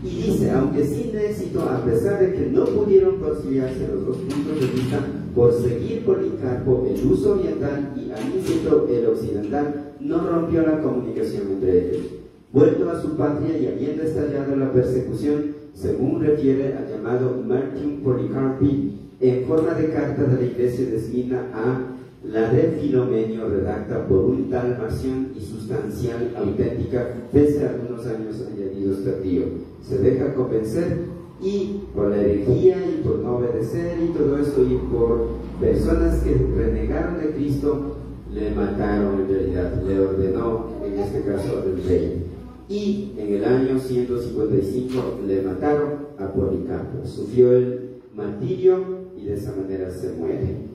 y dice, aunque sin éxito, a pesar de que no pudieron conciliarse los dos puntos de vista, por seguir Policarpo el uso oriental y Aníceto el occidental, no rompió la comunicación entre ellos. Vuelto a su patria y habiendo estallado la persecución, según refiere al llamado Martin Policarpi, en forma de carta de la iglesia de Esmirna a la de Filomenio, redacta por un tal Marción y sustancial, auténtica, pese a algunos años añadidos tardío. Se deja convencer y por la herejía y por no obedecer y todo esto y por personas que renegaron de Cristo, le mataron en realidad, le ordenó, en este caso, el rey. Y en el año 155 le mataron a Policarpo. Sufrió el martirio y de esa manera se muere.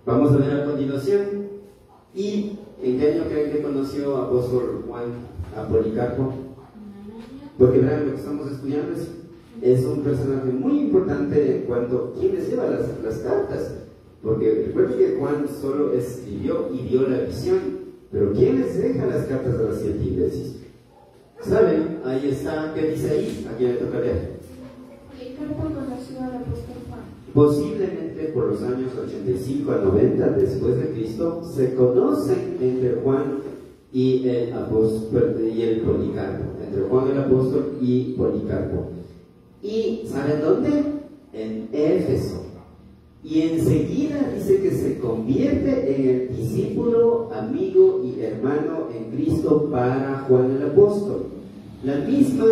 Vamos a ver a continuación. ¿Y en qué año creen que conoció apóstol Juan a Policarpo? Porque verán, lo que estamos estudiando es un personaje muy importante en cuanto a quién les lleva las cartas. Porque recuerden que Juan solo escribió y dio la visión, pero ¿quién les deja las cartas de las 7 iglesias? ¿Saben? Ahí está, ¿qué dice ahí? ¿A quién le toca leer? Policarpo conoció al apóstol Juan. Posiblemente por los años 85 a 90 después de Cristo se conocen entre Juan y el apóstol y el Policarpo, entre Juan el apóstol y Policarpo. ¿Y saben dónde? En Éfeso. Y enseguida dice que se convierte en el discípulo, amigo y hermano en Cristo para Juan el apóstol. La misma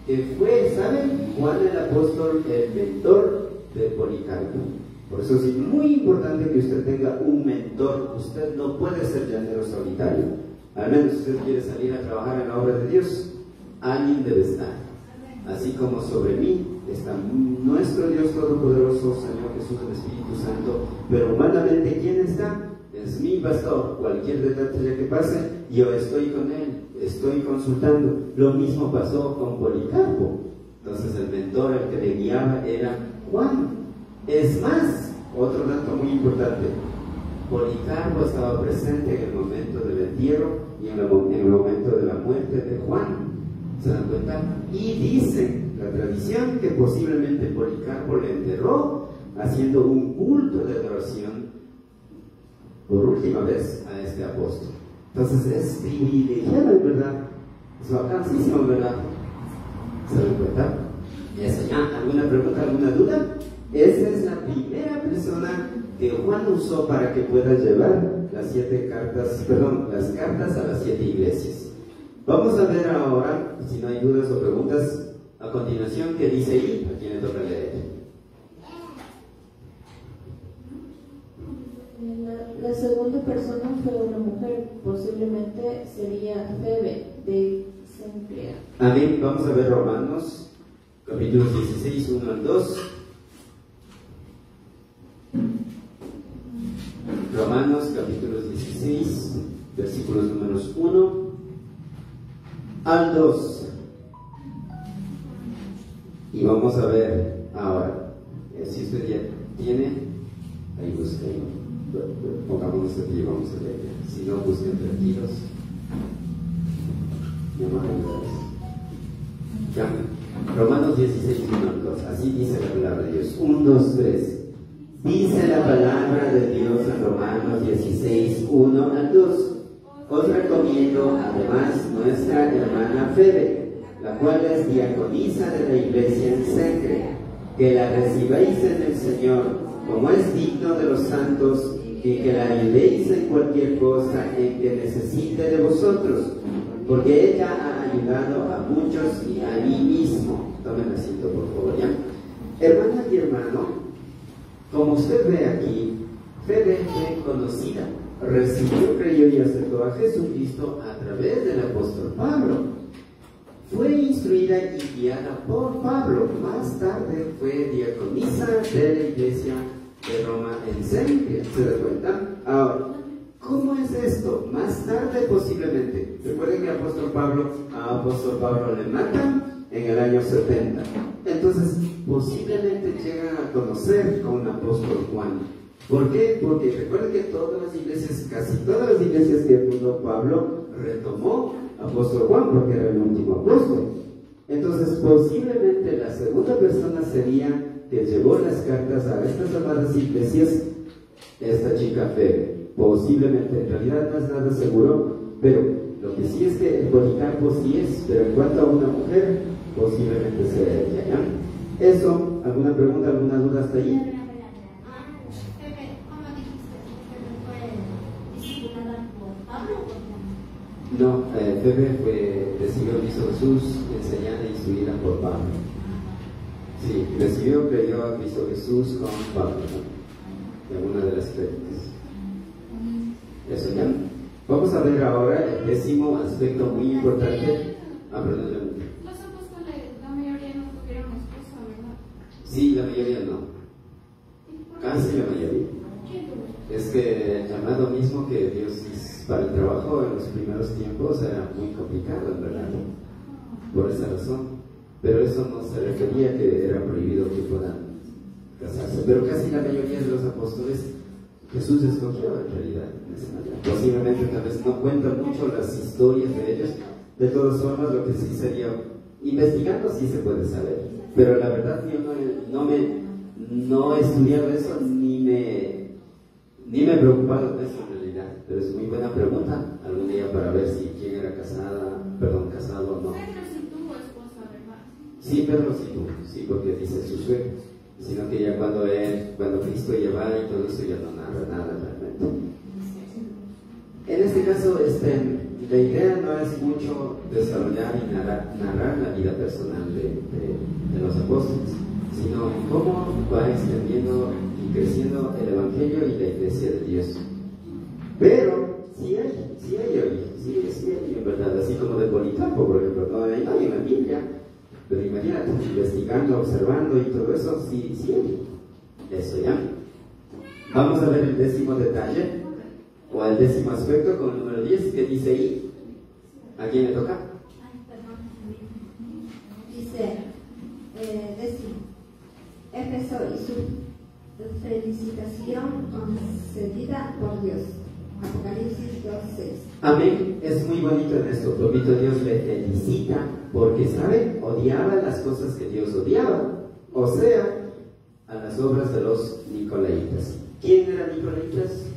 que fue, ¿saben? Juan el apóstol, el mentor de Policarpo. Por eso es muy importante que usted tenga un mentor. Usted no puede ser llanero solitario. Al menos si usted quiere salir a trabajar en la obra de Dios, alguien debe estar. Así como sobre mí está nuestro Dios Todopoderoso, Señor Jesús, el Espíritu Santo. Pero humanamente, ¿quién está? es mi pastor, cualquier detalle que pase, yo estoy con él, estoy consultando. Lo mismo pasó con Policarpo. Entonces el mentor, el que le guiaba, era Juan. Es más, otro dato muy importante, Policarpo estaba presente en el momento del entierro y en el momento de la muerte de Juan. ¿Se dan cuenta? Y dice la tradición que posiblemente Policarpo le enterró haciendo un culto de adoración por última vez a este apóstol. Entonces es privilegiado, ¿verdad? Es vacancísimo, ¿verdad? ¿Se dan cuenta? Eso ya. ¿Alguna pregunta, alguna duda? Esa es la primera persona que Juan usó para que pueda llevar las cartas a las 7 iglesias. Vamos a ver ahora, si no hay dudas o preguntas, a continuación, ¿qué dice ahí? ¿A quién le toca leer? La segunda persona fue una mujer, posiblemente sería Febe de Cencrea. Amén. Vamos a ver Romanos, capítulo 16, 1 al 2. Romanos, capítulo 16, versículos números 1 al 2. Y vamos a ver ahora, si usted ya tiene, ahí busquen. Pongámonos aquí, vamos a leer. Si no, busquen tranquilos. Romanos 16, 1 al 2. Así dice la palabra de Dios. 1, 2, 3. Dice la palabra de Dios en Romanos 16, 1 al 2. Os recomiendo además nuestra hermana Febe, la cual es diaconisa de la iglesia en Cencrea, que la recibáis en el Señor, como es digno de los santos, y que la ayudéis en cualquier cosa en que necesite de vosotros, porque ella ha ayudado a muchos y a mí mismo. Tomen asiento, por favor, ¿ya? Hermana y hermano, como usted ve aquí, Febe fue conocida, recibió, creyó y aceptó a Jesucristo a través del apóstol Pablo. Fue instruida y guiada por Pablo. Más tarde fue diaconisa de la iglesia de Roma en Cencrea. ¿Se da cuenta? Ahora, ¿cómo es esto? Más tarde posiblemente. Recuerden que a apóstol Pablo le matan en el año 70. Entonces, posiblemente llegan a conocer con un apóstol Juan. ¿Por qué? Porque recuerden que todas las iglesias, casi todas las iglesias que fundó Pablo, retomó apóstol Juan porque era el último apóstol. Entonces, posiblemente la segunda persona sería que llevó las cartas a estas amadas iglesias, esta chica Febe. Posiblemente, en realidad no es nada seguro, pero lo que sí es que Policarpo sí es, pero en cuanto a una mujer, posiblemente sea ella, ¿ya? Eso, ¿alguna pregunta, alguna duda hasta ahí? No, Febe recibió el Cristo Jesús enseñada e instruida por Pablo. Sí, creyó a Cristo Jesús con Pablo, ¿no? En una de las prédicas. Eso ya. Vamos a ver ahora el décimo aspecto muy importante. Perdón. Los apóstoles, la mayoría no tuvieron esposa, ¿verdad? Sí, la mayoría no. Casi la mayoría. Es que el llamado mismo que Dios hizo para el trabajo en los primeros tiempos era muy complicado, en verdad, por esa razón. Pero eso no se refería a que era prohibido que puedan casarse. Pero casi la mayoría de los apóstoles Jesús escogió en realidad. Posiblemente tal vez no cuentan mucho las historias de ellos. De todas formas, lo que sí sería, investigando sí se puede saber. Pero la verdad yo no he estudiado eso ni me he preocupado de eso en realidad. Pero es muy buena pregunta algún día para ver si quién era casado o no. Pedro sí tuvo esposa, ¿verdad? Sí, Pedro sí tuvo, sí, porque dice su suegro. Sino que ya cuando Cristo lleva y todo eso ya no narra nada realmente. En este caso, la idea no es mucho desarrollar y narrar la vida personal de los apóstoles, sino cómo va extendiendo y creciendo el Evangelio y la Iglesia de Dios. Pero sí hay, en verdad, así como de Policarpo, por ejemplo, no hay en la Biblia, pero imagínate, investigando, observando y todo eso, sí hay. Eso ya. Vamos a ver el décimo detalle. o al 10º aspecto con el número 10, que dice ahí. ¿A quién le toca? Dice, décimo, Éfeso y su felicitación concedida por Dios. Apocalipsis 2:6. Amén. Es muy bonito en esto. Propito Dios le felicita porque, ¿sabe? Odiaba las cosas que Dios odiaba. O sea, a las obras de los nicolaitas. ¿Quién eran nicolaitas?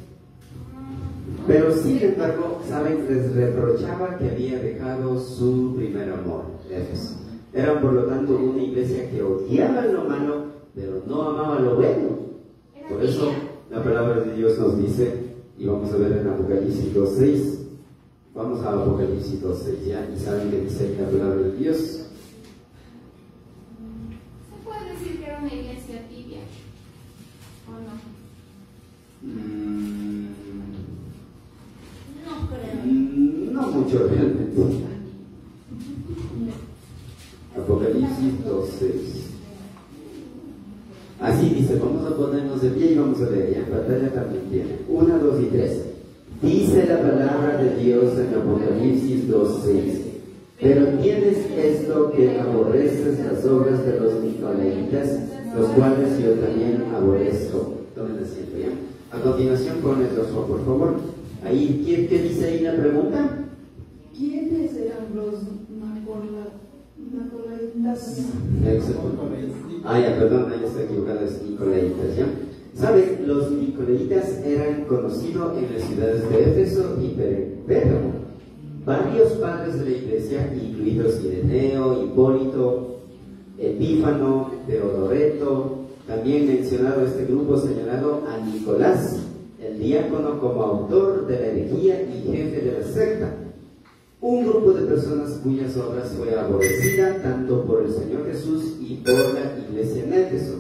Pero sin embargo, ¿saben? Les reprochaba que había dejado su primer amor, Éfeso. Eran por lo tanto una iglesia que odiaba lo malo, pero no amaba lo bueno. Por eso la palabra de Dios nos dice, y vamos a ver en Apocalipsis 2:6, vamos a Apocalipsis 2:6 ya, y saben que dice ahí la palabra de Dios. ¿Se puede decir que era una iglesia tibia? ¿O no? No creo. No mucho realmente. Apocalipsis 2:6. Así dice, vamos a ponernos de pie y vamos a leer, ya en pantalla también tiene. 1, 2 y 3. Dice la palabra de Dios en Apocalipsis 2:6. Pero tienes esto que aborreces las obras de los nicolaitas, los cuales yo también aborrezco. Tomen asiento ya. A continuación ponen el ojo, por favor. Ahí, ¿qué dice ahí la pregunta? ¿Quiénes eran los nicolaitas? Ya, perdón, ahí está equivocado, es nicolaitas, ¿ya? ¿Saben? Los nicolaitas eran conocidos en las ciudades de Éfeso y Pérgamo. Varios padres de la iglesia, incluidos Ireneo, Hipólito, Epífano, Teodoreto, también mencionado este grupo señalado a Nicolás, el diácono, como autor de la herejía y jefe de la secta. Un grupo de personas cuyas obras fue aborrecida tanto por el Señor Jesús y por la iglesia en Éfeso.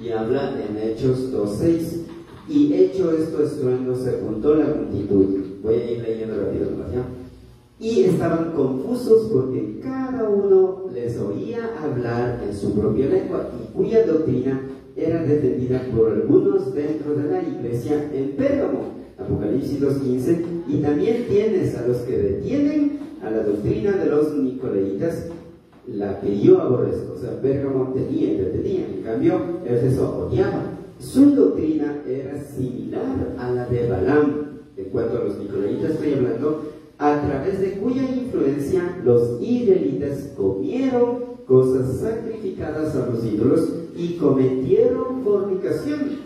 Y habla en Hechos 2:6. Y hecho esto estruendo se juntó la multitud. Voy a ir leyendo rápido, ¿no? Y estaban confusos porque cada uno les oía hablar en su propia lengua y cuya doctrina era defendida por algunos dentro de la iglesia en Pérgamo. Apocalipsis 2:15. Y también tienes a los que detienen a la doctrina de los nicolaitas, la que yo aborrezco. O sea, Pérgamo tenía y detenía, en cambio Éfeso odiaba. Su doctrina era similar a la de Balaam. En cuanto a los nicolaitas estoy hablando, a través de cuya influencia los israelitas comieron cosas sacrificadas a los ídolos y cometieron fornicación.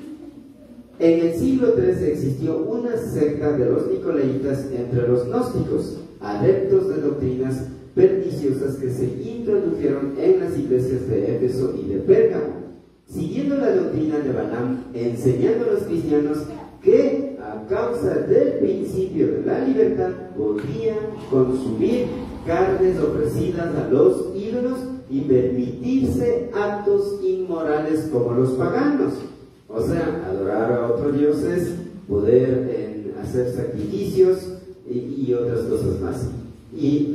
En el siglo III existió una secta de los nicolaitas entre los gnósticos, adeptos de doctrinas perniciosas que se introdujeron en las iglesias de Éfeso y de Pérgamo, siguiendo la doctrina de Balaam, enseñando a los cristianos que a causa del principio de la libertad podían consumir carnes ofrecidas a los ídolos y permitirse actos inmorales como los paganos. O sea, adorar a otros dioses, poder hacer sacrificios y otras cosas más. Y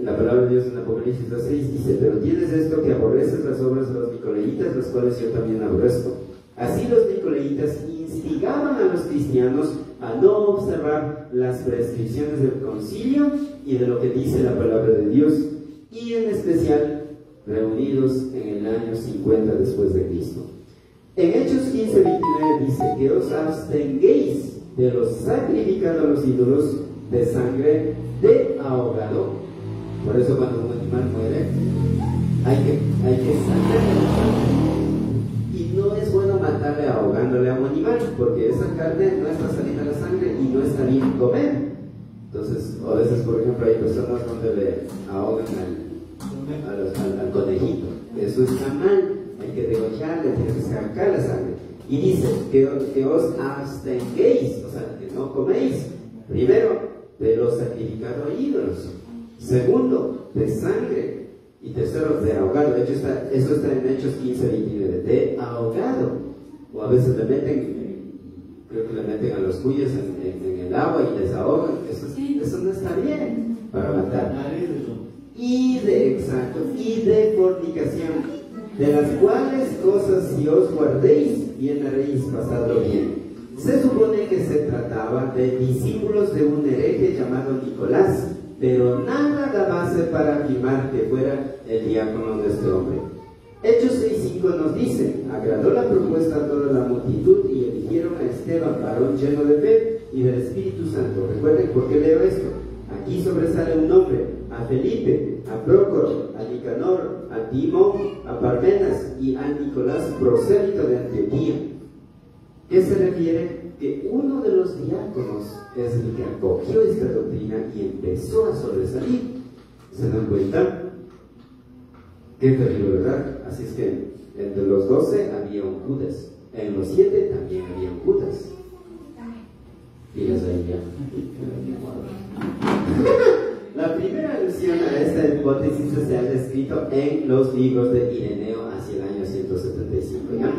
la palabra de Dios en Apocalipsis 2:6 dice, pero tienes esto que aborreces las obras de los nicolaitas, las cuales yo también aborrezco. Así los nicolaitas instigaban a los cristianos a no observar las prescripciones del concilio y de lo que dice la palabra de Dios, y en especial reunidos en el año 50 después de Cristo. En Hechos 15:29 dice que os abstenguéis de los sacrificados a los ídolos, de sangre, de ahogado. Por eso cuando un animal muere hay que sacarle. Y no es bueno matarle ahogándole a un animal, porque esa carne no está saliendo la sangre y no está bien comer. Entonces, a veces, por ejemplo, hay personas donde le ahogan al conejito. Eso está mal. Hay que degollarle, tiene que sacar la sangre. Y dice que os abstenguéis, o sea, que no coméis. Primero, de los sacrificados a ídolos. Segundo, de sangre. Y tercero, de ahogado. De hecho, eso está en Hechos 15:29. De ahogado. O a veces le meten, creo que le meten a los cuyos en el agua y les ahogan. Eso no está bien para matar. Y de fornicación, de las cuales cosas si os guardéis, bien haréis pasado bien. Se supone que se trataba de discípulos de un hereje llamado Nicolás, pero nada da base para afirmar que fuera el diácono de este hombre. Hechos 6:5 nos dice: agradó la propuesta a toda la multitud y eligieron a Esteban, varón lleno de fe y del Espíritu Santo. Recuerden por qué leo esto. Aquí sobresale un nombre: a Felipe, a Prócoro, a Nicanor, a Timón, a Parmenas y a Nicolás, prosélito de Antioquía. ¿Qué se refiere? Que uno de los diáconos es el que acogió esta doctrina y empezó a sobresalir. ¿Se dan cuenta? Qué terrible, ¿verdad? Así es que entre los 12 había un Judas, en los 7 también había un Judas. Digas ahí ya. La primera alusión a esta hipótesis se ha descrito en los libros de Ireneo hacia el año 175, ¿ya?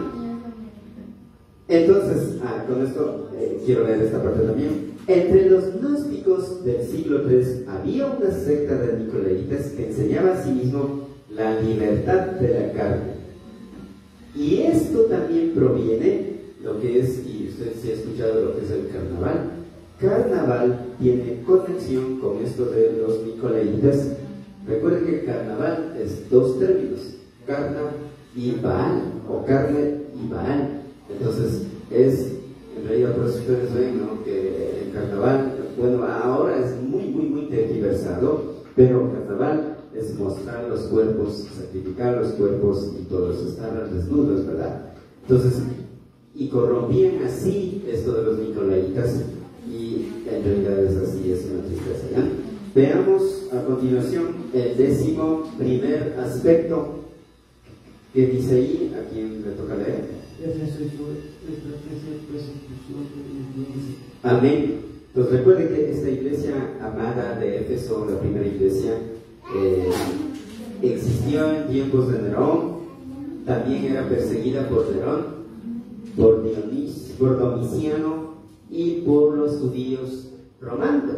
Entonces, con esto quiero leer esta parte también. Entre los gnósticos del siglo III había una secta de nicolaitas que enseñaba a sí mismo la libertad de la carne. Y esto también proviene, lo que es, y usted sí ha escuchado lo que es el carnaval. Carnaval tiene conexión con esto de los nicolaitas. Recuerden que carnaval es dos términos: carna y baal, o carne y baal. Entonces, en realidad, por eso ustedes ven, ¿no?, que el carnaval, bueno, ahora es muy tergiversado, pero carnaval es mostrar los cuerpos, sacrificar los cuerpos y todo eso, estar desnudos, ¿verdad? Entonces, y corrompían así esto de los nicolaitas, y en realidad es así, es una tristeza, ¿ya? Veamos a continuación el 11º aspecto que dice ahí. ¿A quién le toca leer? Amén. Pues recuerden que esta iglesia amada de Éfeso, la primera iglesia, existió en tiempos de Nerón. También era perseguida por Nerón, por Domiciano y por los judíos romanos,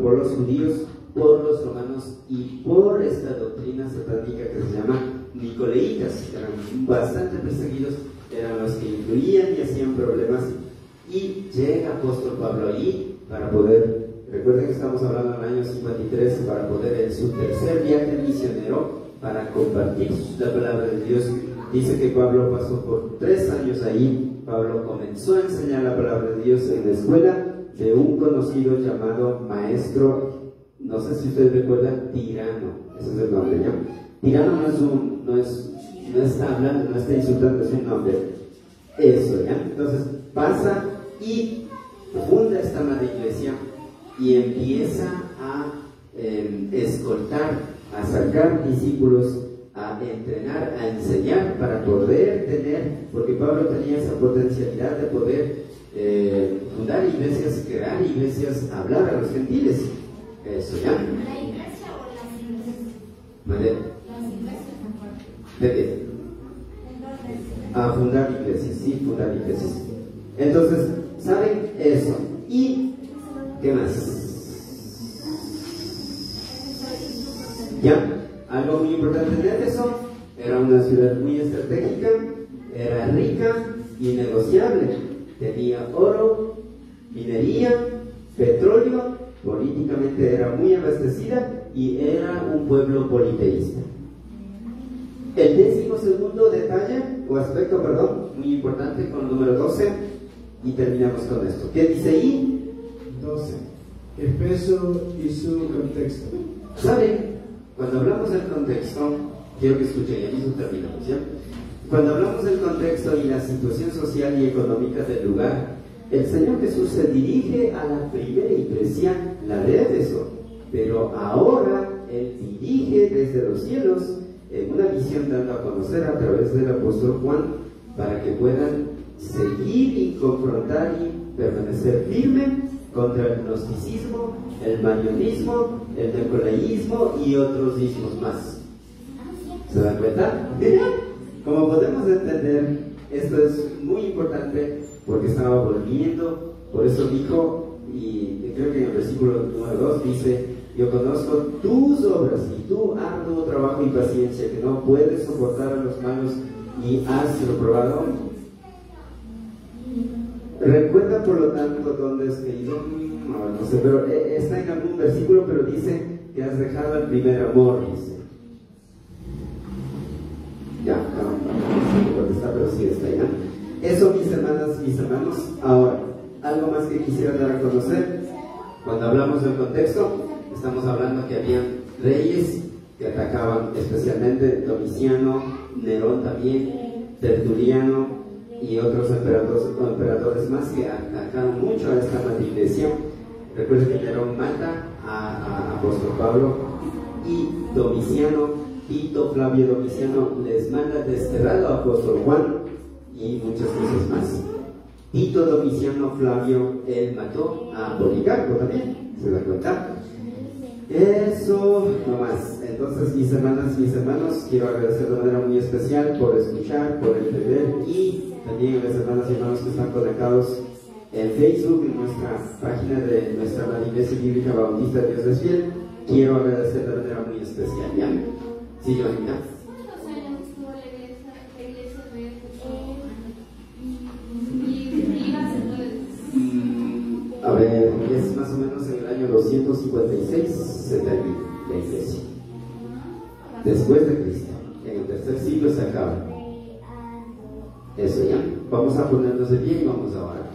por los judíos, por los romanos y por esta doctrina satánica que se llama nicolaitas. Eran bastante perseguidos, eran los que influían y hacían problemas. Y llega apóstol Pablo ahí para poder, recuerden que estamos hablando del año 53, para poder en su tercer viaje misionero, para compartir la palabra de Dios. Dice que Pablo pasó por 3 años ahí. Pablo comenzó a enseñar la palabra de Dios en la escuela de un conocido llamado maestro, no sé si ustedes recuerdan, Tirano. Ese es el nombre, ¿no? Tirano no está hablando, no está insultando, es un nombre. Eso, ¿ya? Entonces pasa y funda esta madre iglesia y empieza a escoltar, a sacar discípulos, a entrenar, a enseñar para poder tener, porque Pablo tenía esa potencialidad de poder fundar iglesias, crear iglesias, hablar a los gentiles. Eso, ¿ya? ¿La iglesia o las iglesias? ¿Vale? Las iglesias aparte. ¿De qué? A fundar iglesias, sí, fundar iglesias. Entonces, ¿saben eso? ¿Y qué más? ¿Ya? Algo muy importante de Éfeso: era una ciudad muy estratégica, era rica y negociable, tenía oro, minería, petróleo, políticamente era muy abastecida y era un pueblo politeísta. El 12º detalle, o aspecto, perdón, muy importante, con el número 12, y terminamos con esto. ¿Qué dice ahí? 12. Éfeso y su contexto. ¿Saben? Cuando hablamos del contexto, quiero que escuchen, y aquí terminamos, ¿ya? Cuando hablamos del contexto y la situación social y económica del lugar, el Señor Jesús se dirige a la primera iglesia, la de Éfeso, pero ahora Él dirige desde los cielos en una visión dando a conocer a través del apóstol Juan, para que puedan seguir y confrontar y permanecer firme contra el gnosticismo, el marionismo, el nicolaísmo y otros ismos más. ¿Se dan cuenta? Como podemos entender, esto es muy importante porque estaba volviendo. Por eso dijo, y creo que en el versículo número 2 dice: yo conozco tus obras y tu arduo trabajo y paciencia, que no puedes soportar a los malos y has reprobado. Recuerda por lo tanto dónde has caído, no sé, pero está en algún versículo, pero dice que has dejado el primer amor, dice. Ya, no sé dónde está, pero sí está ya. Eso, mis hermanas, mis hermanos. Ahora, algo más que quisiera dar a conocer. Cuando hablamos del contexto, estamos hablando que habían reyes que atacaban, especialmente Domiciano, Nerón también, Tertuliano y otros emperadores más que atacaron mucho a esta madre iglesia. Recuerden que Nerón mata a apóstol Pablo y Domiciano, Tito Flavio Domiciano, les manda desterrado a apóstol Juan y muchas cosas más. Tito Domiciano Flavio, él mató a Policarpo también, ¿se da cuenta? Eso no más. Entonces, mis hermanas, mis hermanos, quiero agradecer de manera muy especial por escuchar, por entender, y también a las hermanas y hermanos que están conectados en Facebook, en nuestra página de nuestra Madre Iglesia Bíblica Bautista Dios es Fiel. Quiero agradecer de manera muy especial. ¿Ya? Sí, Joanita. ¿Cuántos años estuvo la iglesia de A ver, es más o menos en el año 256 se termina la iglesia. Después de Cristo, en el tercer siglo se acaba. Eso ya. Vamos a ponernos de pie y vamos a orar.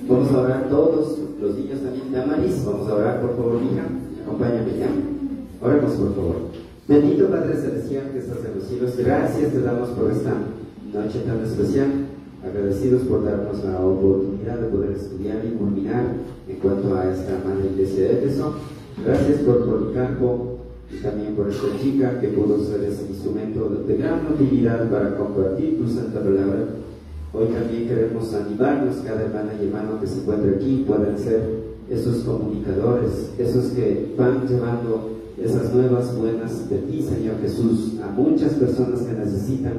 Vamos a orar todos, los niños también. Damaris, vamos a orar, por favor, hija. Acompáñame ya. Oremos, por favor. Bendito Padre Celestial que estás en los cielos, gracias te damos por esta noche tan especial. Agradecidos por darnos la oportunidad de poder estudiar y culminar en cuanto a esta madre iglesia de Éfeso. Gracias por Policarpo y también por esta chica que pudo ser ese instrumento de gran utilidad para compartir tu santa palabra. Hoy también queremos animarnos, cada hermana y hermano que se encuentra aquí puedan ser esos comunicadores, esos que van llevando esas nuevas buenas de ti, Señor Jesús, a muchas personas que necesitan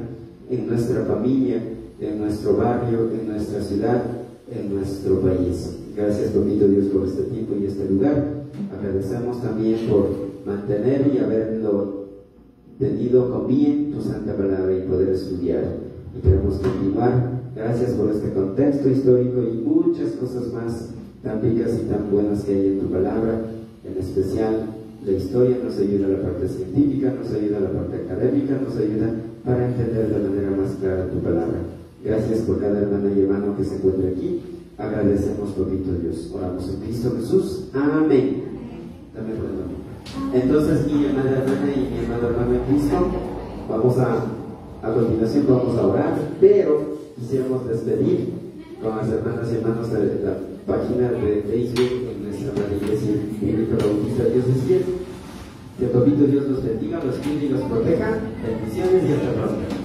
en nuestra familia, en nuestro barrio, en nuestra ciudad, en nuestro país. Gracias, papito Dios, por este tiempo y este lugar. Agradecemos también por mantener y haberlo tenido con bien tu santa palabra y poder estudiar. Y queremos continuar. Gracias por este contexto histórico y muchas cosas más tan ricas y tan buenas que hay en tu palabra. En especial, la historia nos ayuda a la parte científica, nos ayuda a la parte académica, nos ayuda para entender de manera más clara tu palabra. Gracias por cada hermana y hermano que se encuentra aquí. Agradecemos, papito Dios. Oramos en Cristo Jesús. Amén. Dame por el nombre. Entonces, mi hermana y mi hermano en Cristo, vamos a continuación vamos a orar, pero quisiéramos despedir con las hermanas y hermanos de la página de Facebook en nuestra Madre Iglesia Bíblica Bautista Dios es Fiel. Que papito Dios los bendiga, los cuide y los proteja. Bendiciones y hasta pronto.